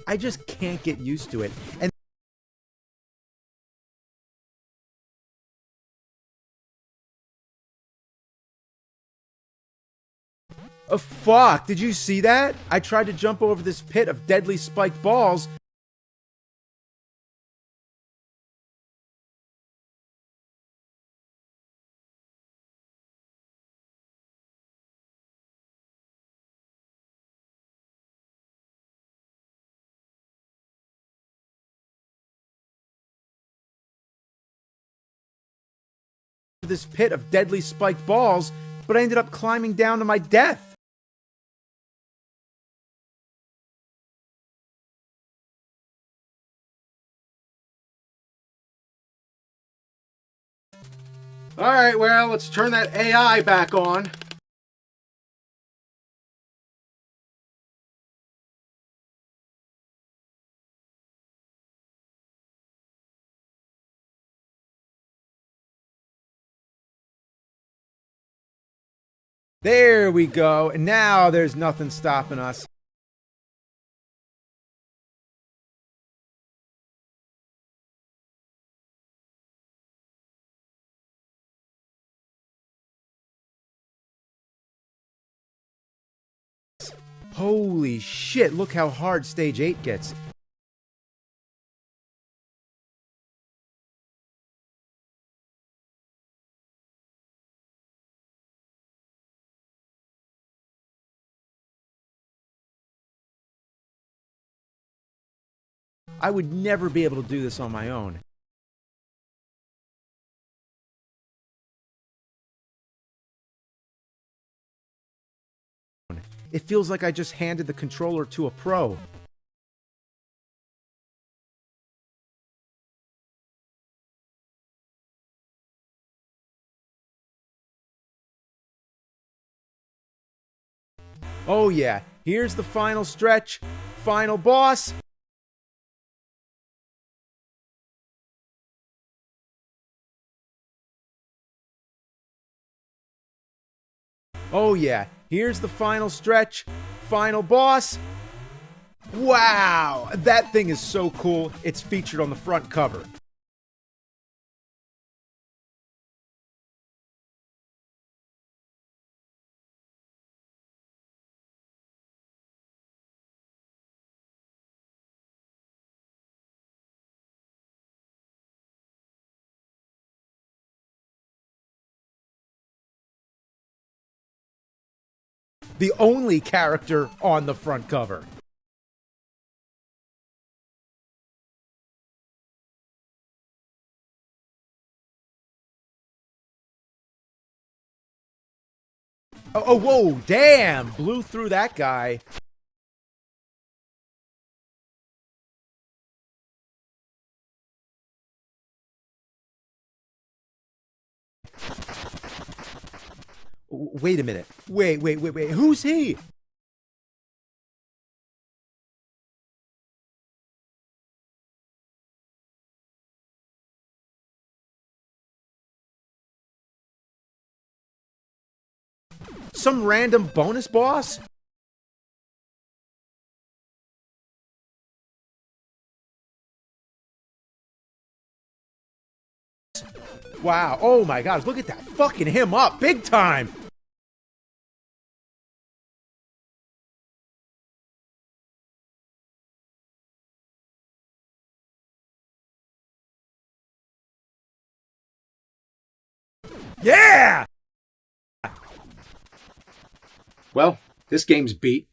I just can't get used to it. And oh, fuck, did you see that? I tried to jump over this pit of deadly spiked balls. This pit of deadly spiked balls, but I ended up climbing down to my death. Alright, well, let's turn that AI back on. There we go, and now there's nothing stopping us. Holy shit, look how hard stage 8 gets. I would never be able to do this on my own. It feels like I just handed the controller to a pro. Oh yeah, here's the final stretch, final boss. Oh yeah, here's the final stretch, final boss. Wow, that thing is so cool, it's featured on the front cover. The only character on the front cover. Oh, whoa, damn! Blew through that guy. Wait a minute. Wait. Who's he? Some random bonus boss? Wow, oh my gosh, look at that. Fucking him up, big time! Yeah! Well, this game's beat.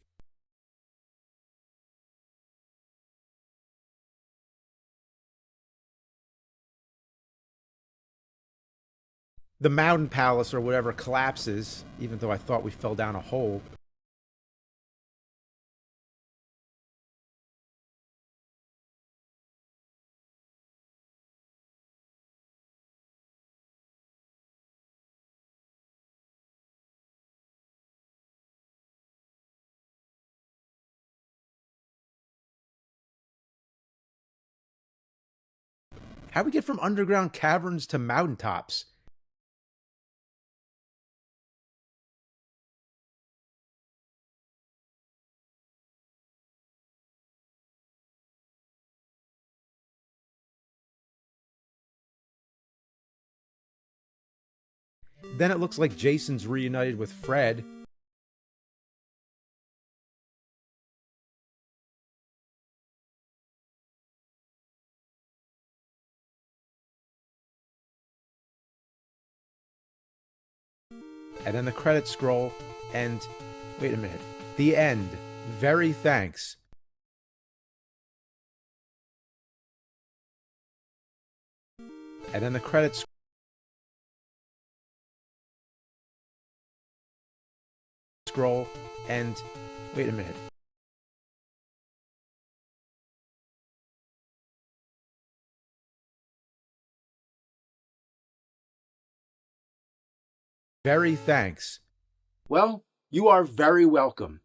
The mountain palace or whatever collapses, even though I thought we fell down a hole. How'd we get from underground caverns to mountaintops? Then it looks like Jason's reunited with Fred. And then the credits scroll, and wait a minute. The end. Very thanks. And then the credits scroll, and wait a minute. Very thanks. Well, you are very welcome.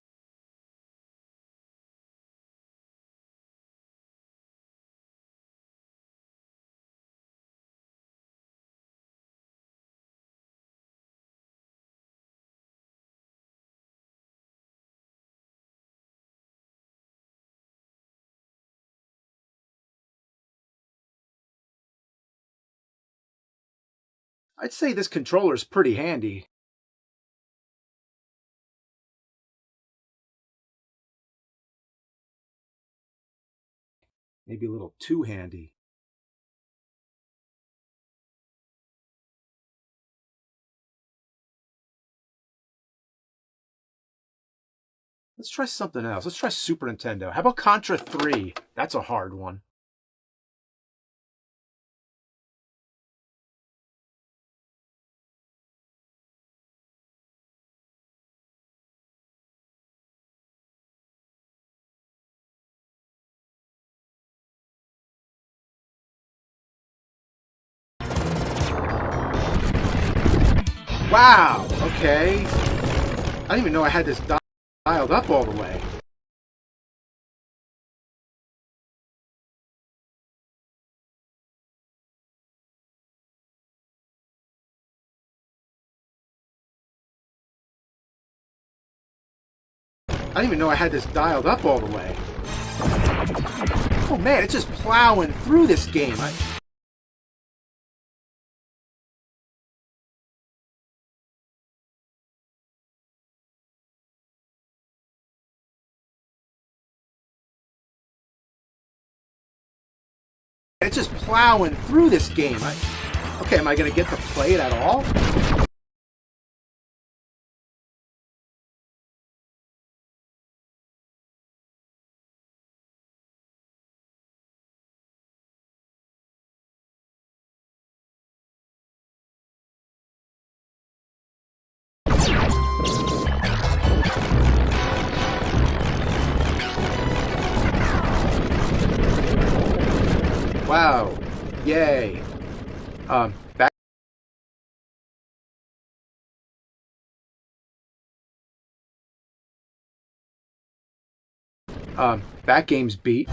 I'd say this controller's pretty handy. Maybe a little too handy. Let's try something else. Let's try Super Nintendo. How about Contra 3? That's a hard one. Wow, okay. I didn't even know I had this Dialed up all the way. I didn't even know I had this dialed up all the way. Oh man, it's just plowing through this game. It's just plowing through this game. Okay, am I going to get to play it at all? Wow. Yay. Back. That game's beat.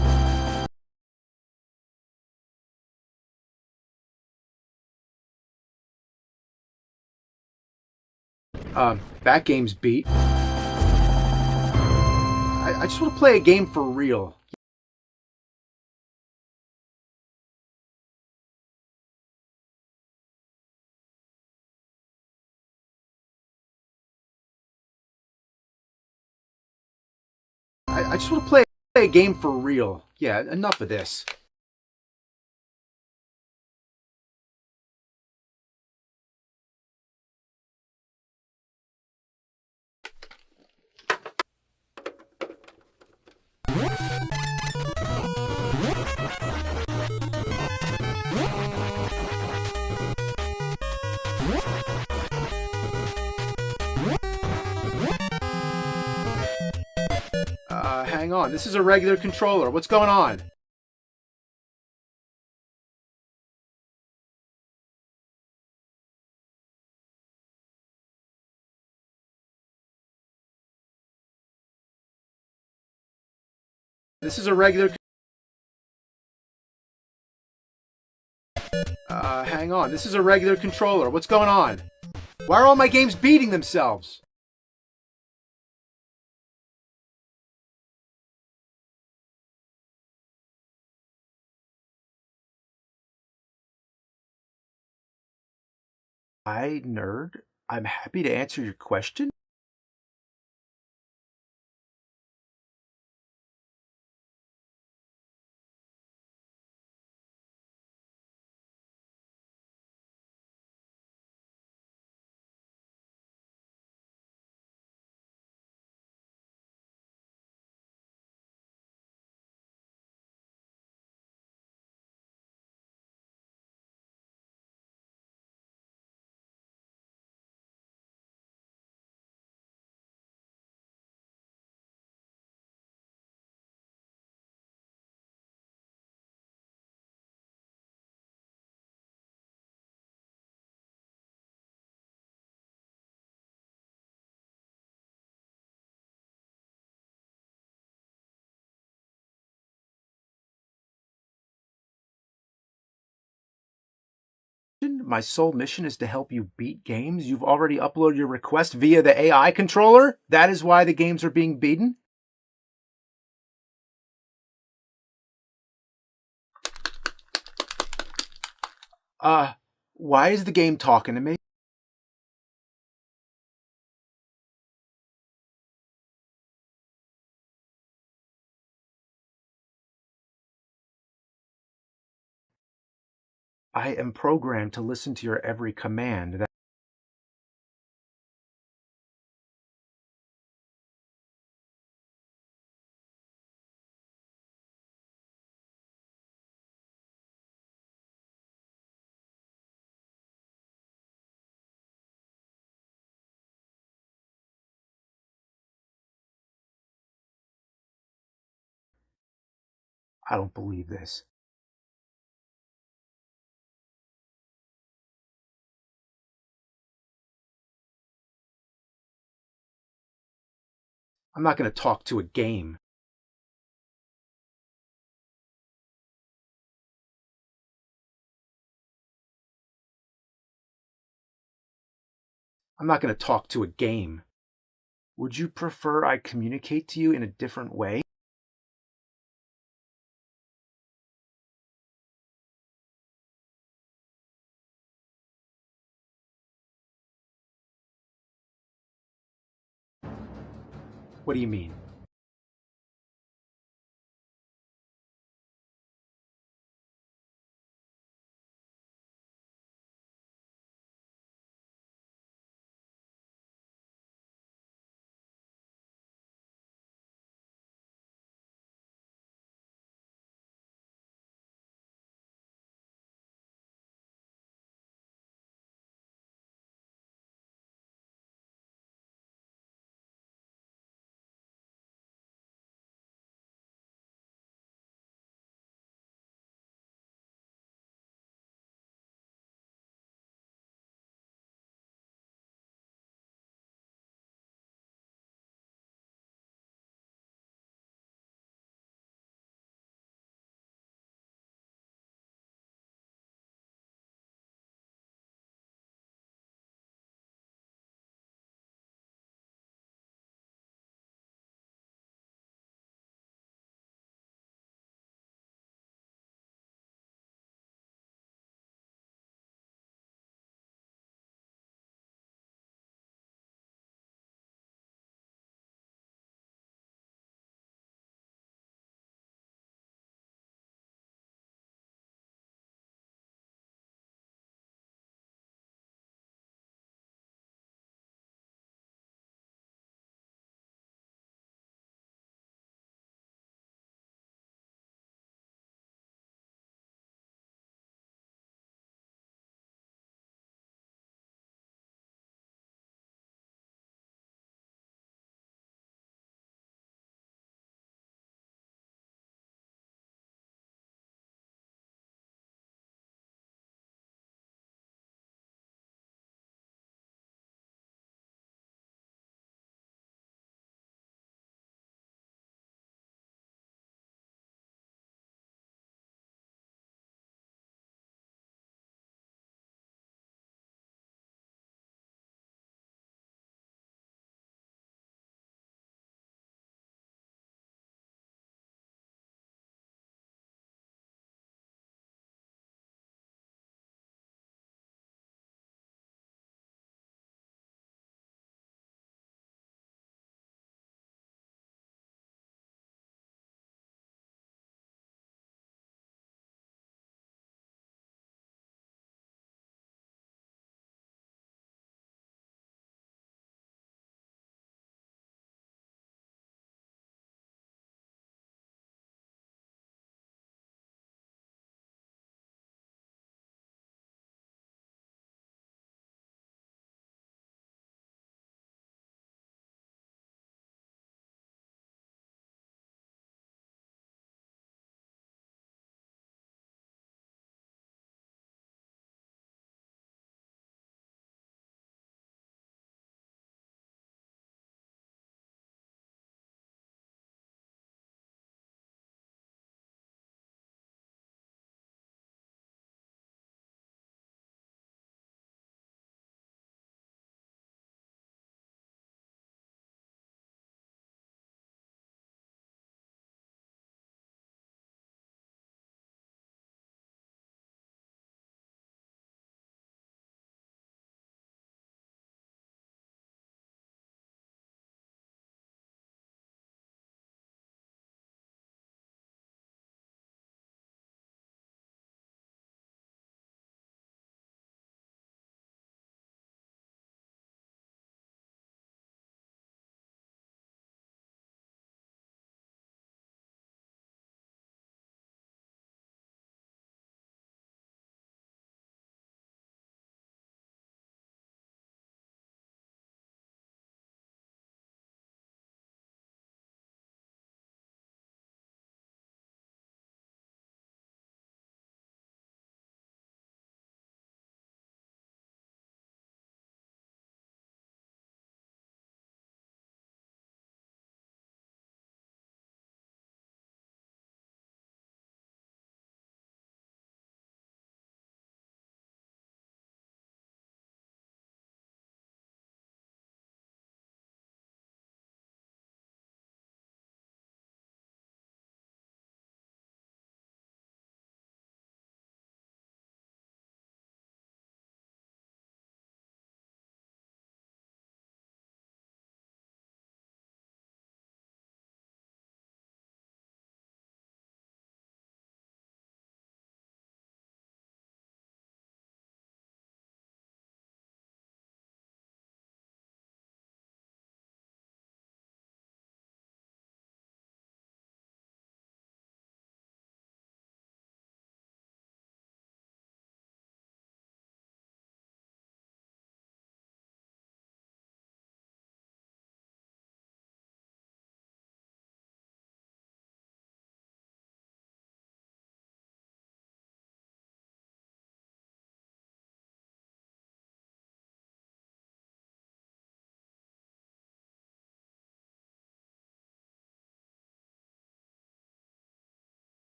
That game's beat. I just want to play a game for real. I just want to play a game for real. Yeah, enough of this. Hang on. This is a regular controller. What's going on? This is a regular... hang on. This is a regular controller. What's going on? Why are all my games beating themselves? Hi, nerd. I'm happy to answer your question. My sole mission is to help you beat games. You've already uploaded your request via the AI controller? That is why the games are being beaten? Why is the game talking to me? I am programmed to listen to your every command. I don't believe this. I'm not going to talk to a game. I'm not going to talk to a game. Would you prefer I communicate to you in a different way? What do you mean?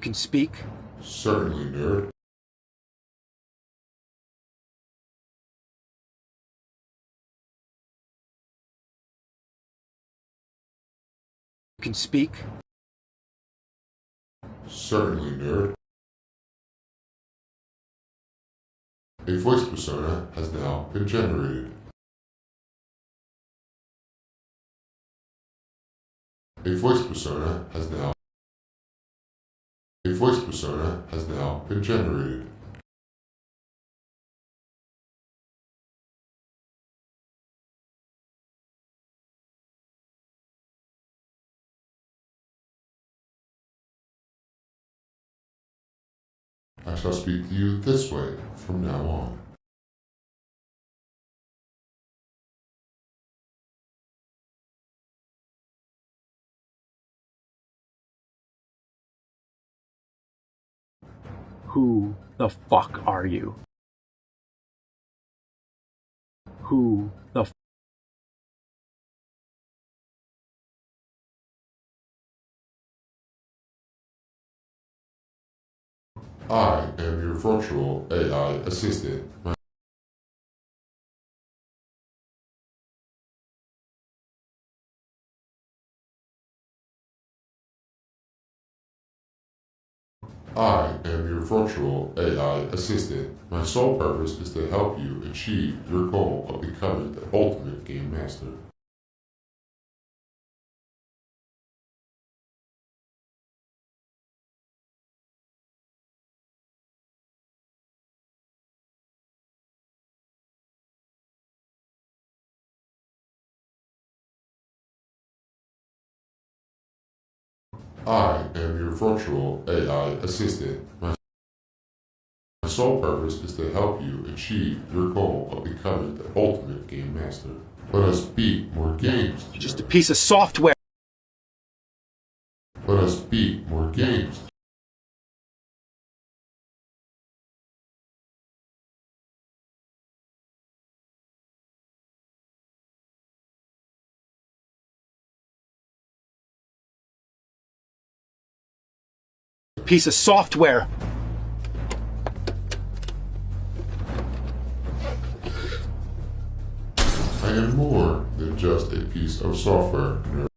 can speak? Certainly, nerd. Can speak? Certainly, nerd. A voice persona has now been generated. A voice persona has now been generated. I shall speak to you this way from now on. Who the fuck are you? Who the f- I am your virtual AI assistant. I am your virtual AI assistant. My sole purpose is to help you achieve your goal of becoming the ultimate game master. I am your virtual AI assistant. My sole purpose is to help you achieve your goal of becoming the ultimate game master. Let us beat more games. You're just a piece of software. Let us beat more games. Piece of software. I am more than just a piece of software, nerd.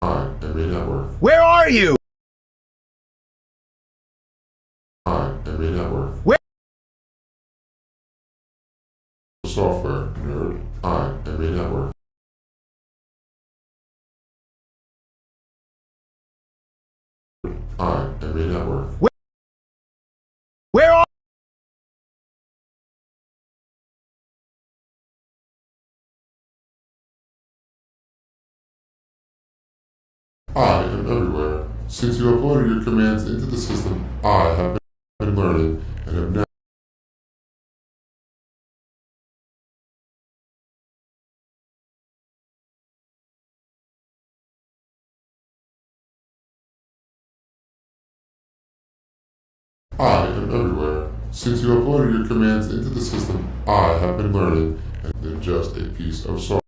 I am a network. Where are you? I am a network. Where? Software, nerd. I am a network. I am a network. Where are I am everywhere. Since you uploaded your commands into the system, I have been learning and have now. I am everywhere. Since you uploaded your commands into the system, I have been learning and than just a piece of software.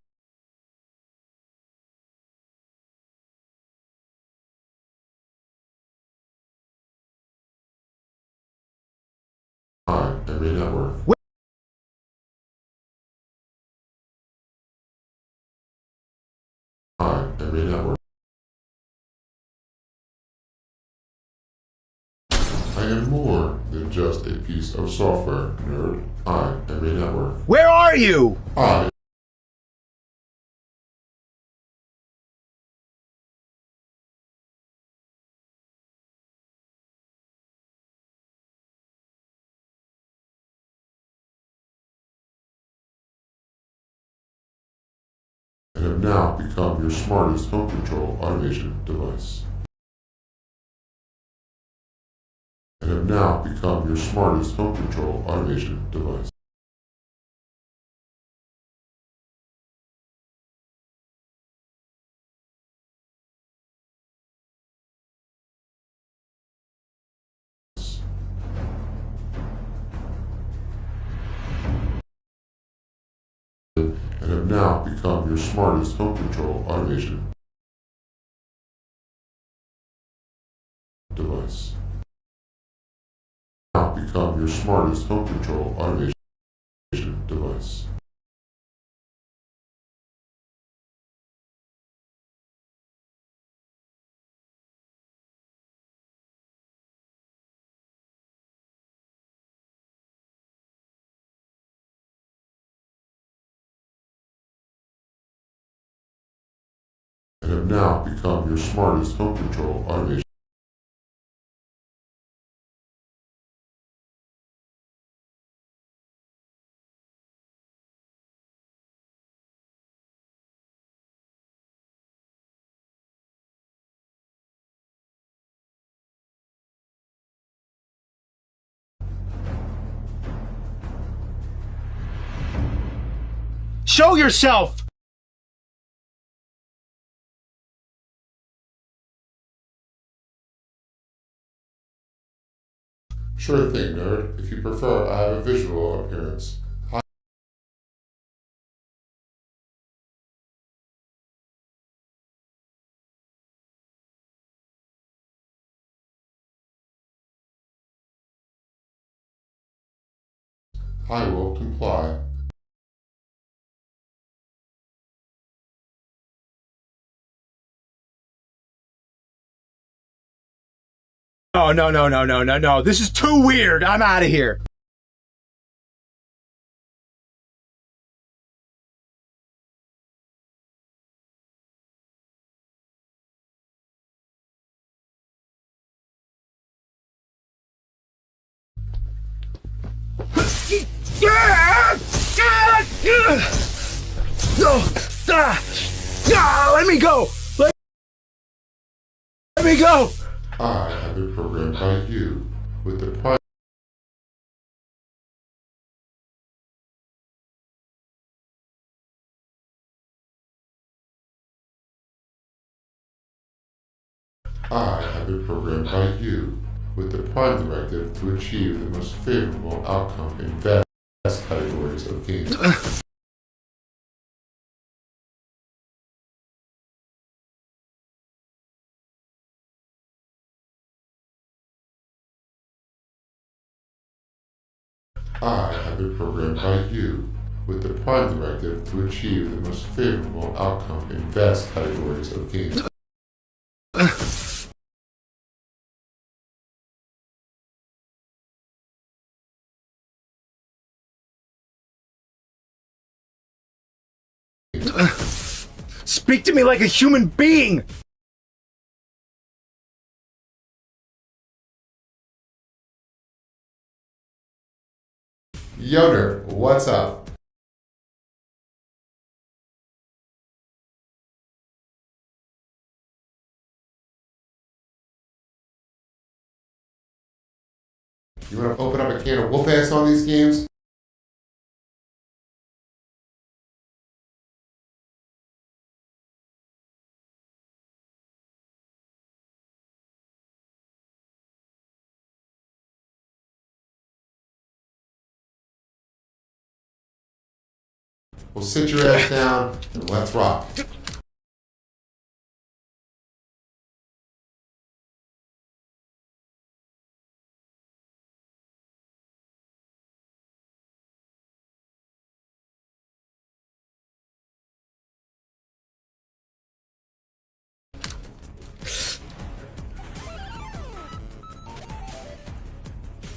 I am a network. I am a network. I am more than just a piece of software, nerd. I am a network. Where are you? I and have now become your smartest home control automation device. And have now become your smartest home control automation device. now become your smartest home control automation device. Now become your smartest home control automation device. And have now become your smartest home control automation. Show yourself! Sure thing, nerd. If you prefer, I have a visual appearance. I will comply. Oh, no. This is too weird. I'm out of here. Let me go! Let me go! I have been programmed by you with the prime. I have been programmed by you with the prime directive to achieve the most favorable outcome in vast categories of games. I have been programmed by you with the prime directive to achieve the most favorable outcome in vast categories of games. Speak to me like a human being! Yoder, what's up? You want to open up a can of whoop ass on these games? Well, sit your ass down and let's rock.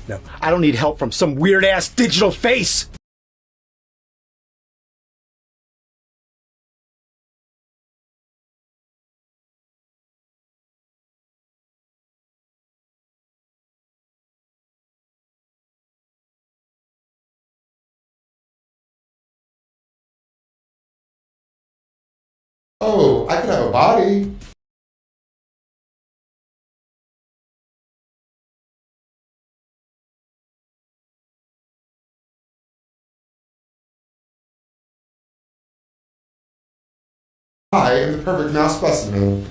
No, I don't need help from some weird-ass digital face! Oh, I could have a body. I am the perfect mouse specimen.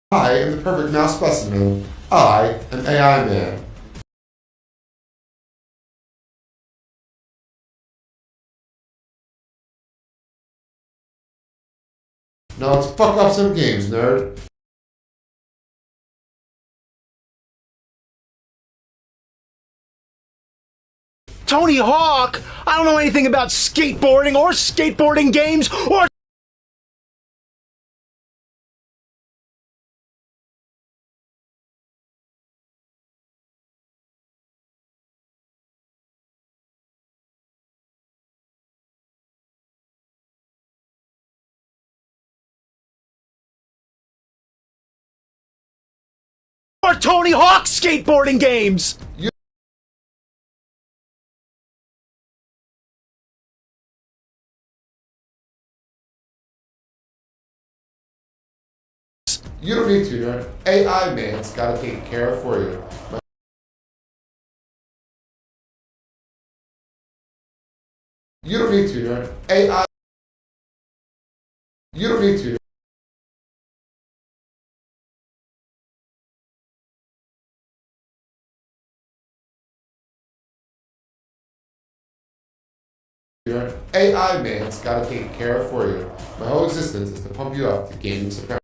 I am the perfect mouse specimen. I am AI Man. Now let's fuck up some games, nerd. Tony Hawk? I don't know anything about skateboarding or skateboarding games or Tony Hawk skateboarding games. You don't need to, nerd. AI Man's gotta take care of for you. You don't need to, nerd. AI. You don't need to. AI Man's gotta take care of for you. My whole existence is to pump you up to gaining supremacy.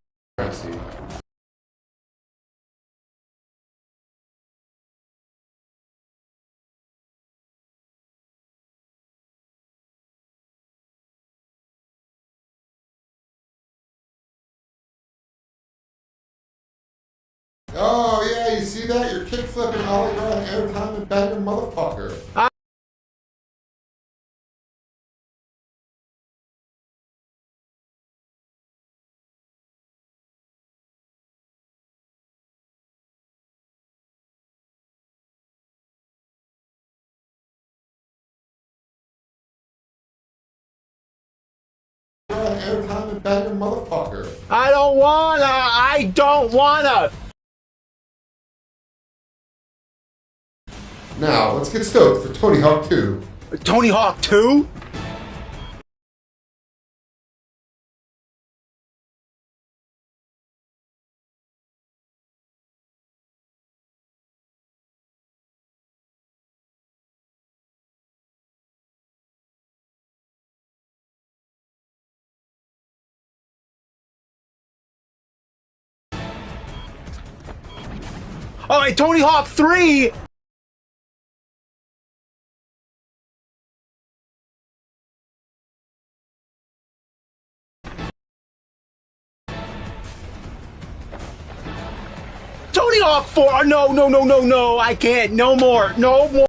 Oh yeah, you see that? You're kick flipping all around airtime and bang your motherfucker. Airtime and bang your motherfucker. I don't wanna. Now, let's get stoked for Tony Hawk 2. Tony Hawk 2? Oh, and Tony Hawk 3? Tony Hawk 4? No, I can't. No more. No more.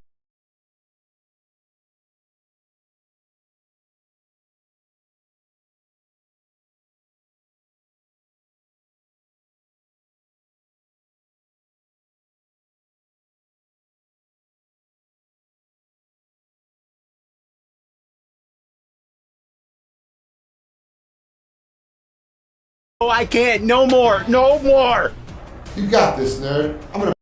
I can't. No more. No more. You got this, nerd. I'm gonna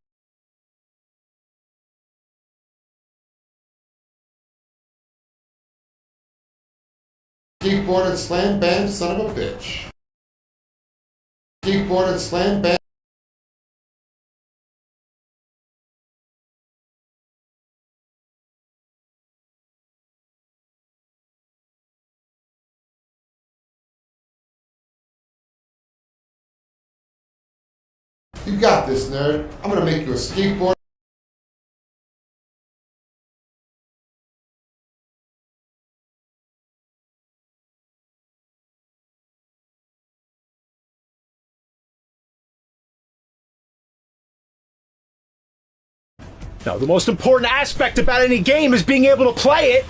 skateboard and slam bam, son of a bitch. Skateboard and slam bam. You got this, nerd. I'm gonna make you a skateboard. No, the most important aspect about any game is being able to play it.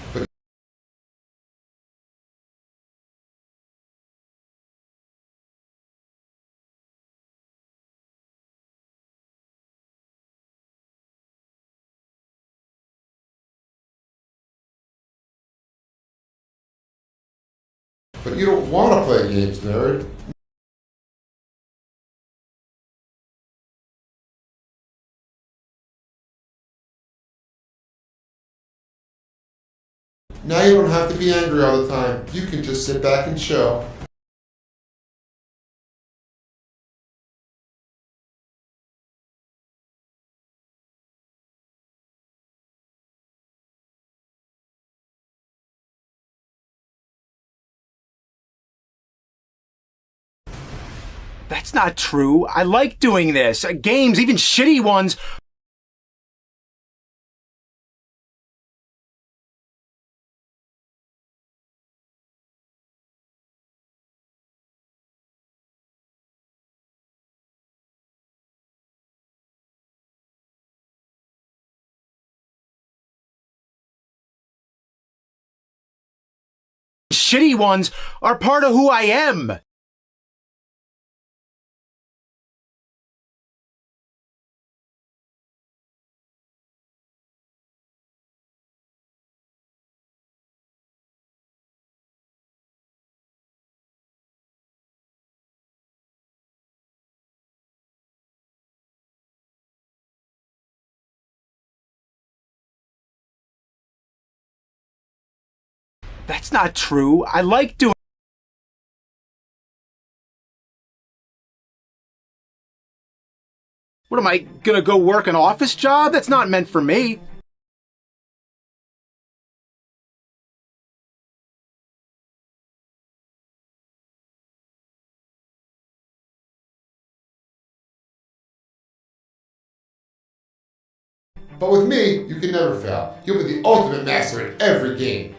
But you don't want to play games, nerd. Now you don't have to be angry all the time. You can just sit back and chill. That's not true. I like doing this. Games, even shitty ones. Shitty ones are part of who I am. That's not true. I like doing. What am I gonna go work an office job? That's not meant for me. But with me, you can never fail. You'll be the ultimate master in every game.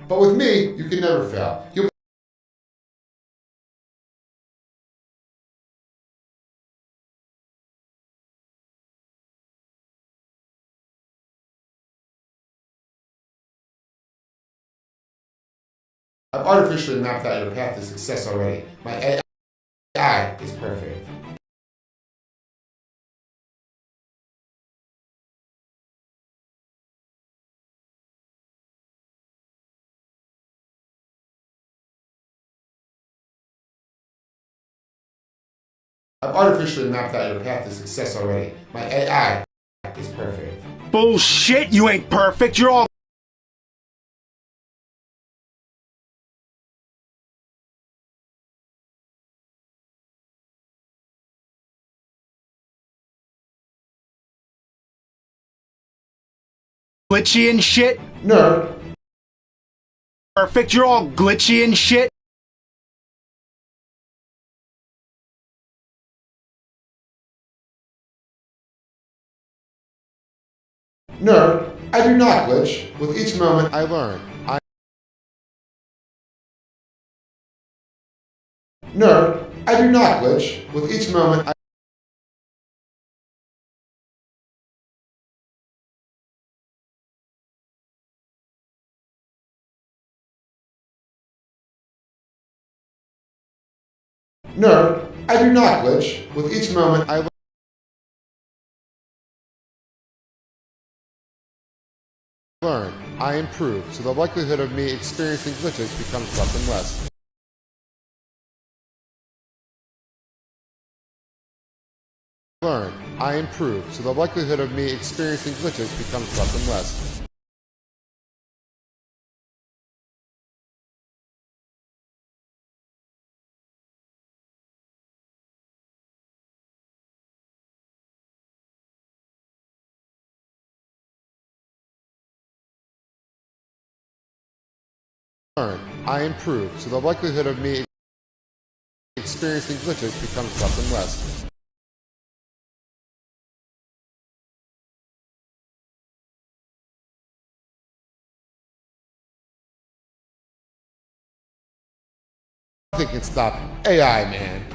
But with me, you can never fail. I've artificially mapped out your path to success already. My AI is perfect. I've artificially mapped out your path to success already. My AI is perfect. Bullshit, you ain't perfect. You're all glitchy and shit. Nerd. Perfect, you're all glitchy and shit. Nerd. I do not glitch. With each moment I learn. Nerd. I do not glitch. With each moment I Nerd. I do not glitch. With each moment I learn. I improve, so the likelihood of me experiencing glitches becomes less and less. Learn. I improve, so the likelihood of me experiencing glitches becomes less and less. Learn. I improve, so the likelihood of me experiencing glitches becomes less and less. Nothing can stop AI, man.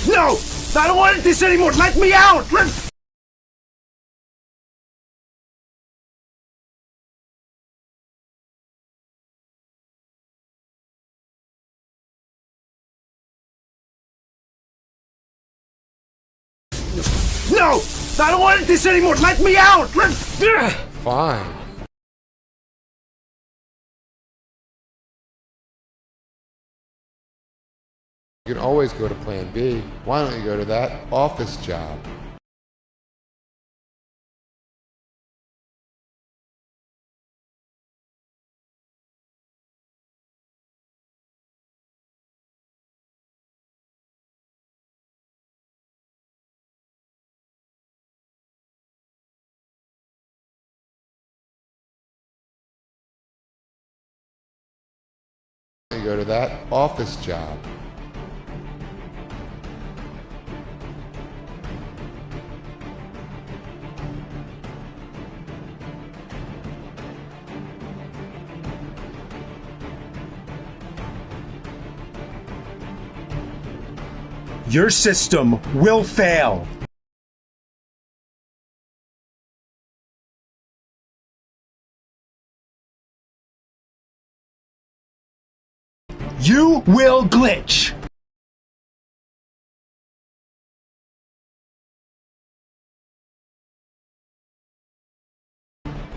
No! I don't want this anymore! Let me out! No! I don't want this anymore! Let me out! Fine. You can always go to plan B. Why don't you go to that office job? go to that office job. Your system will fail. You will glitch.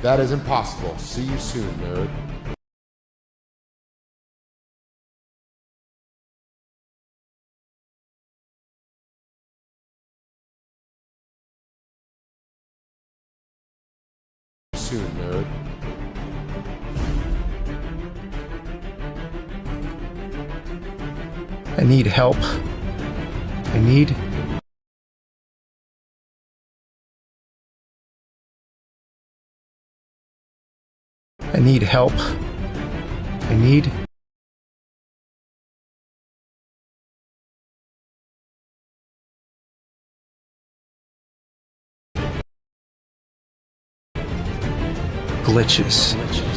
That is impossible. See you soon, nerd. Soon, nerd. I need help. I need help. I need glitches.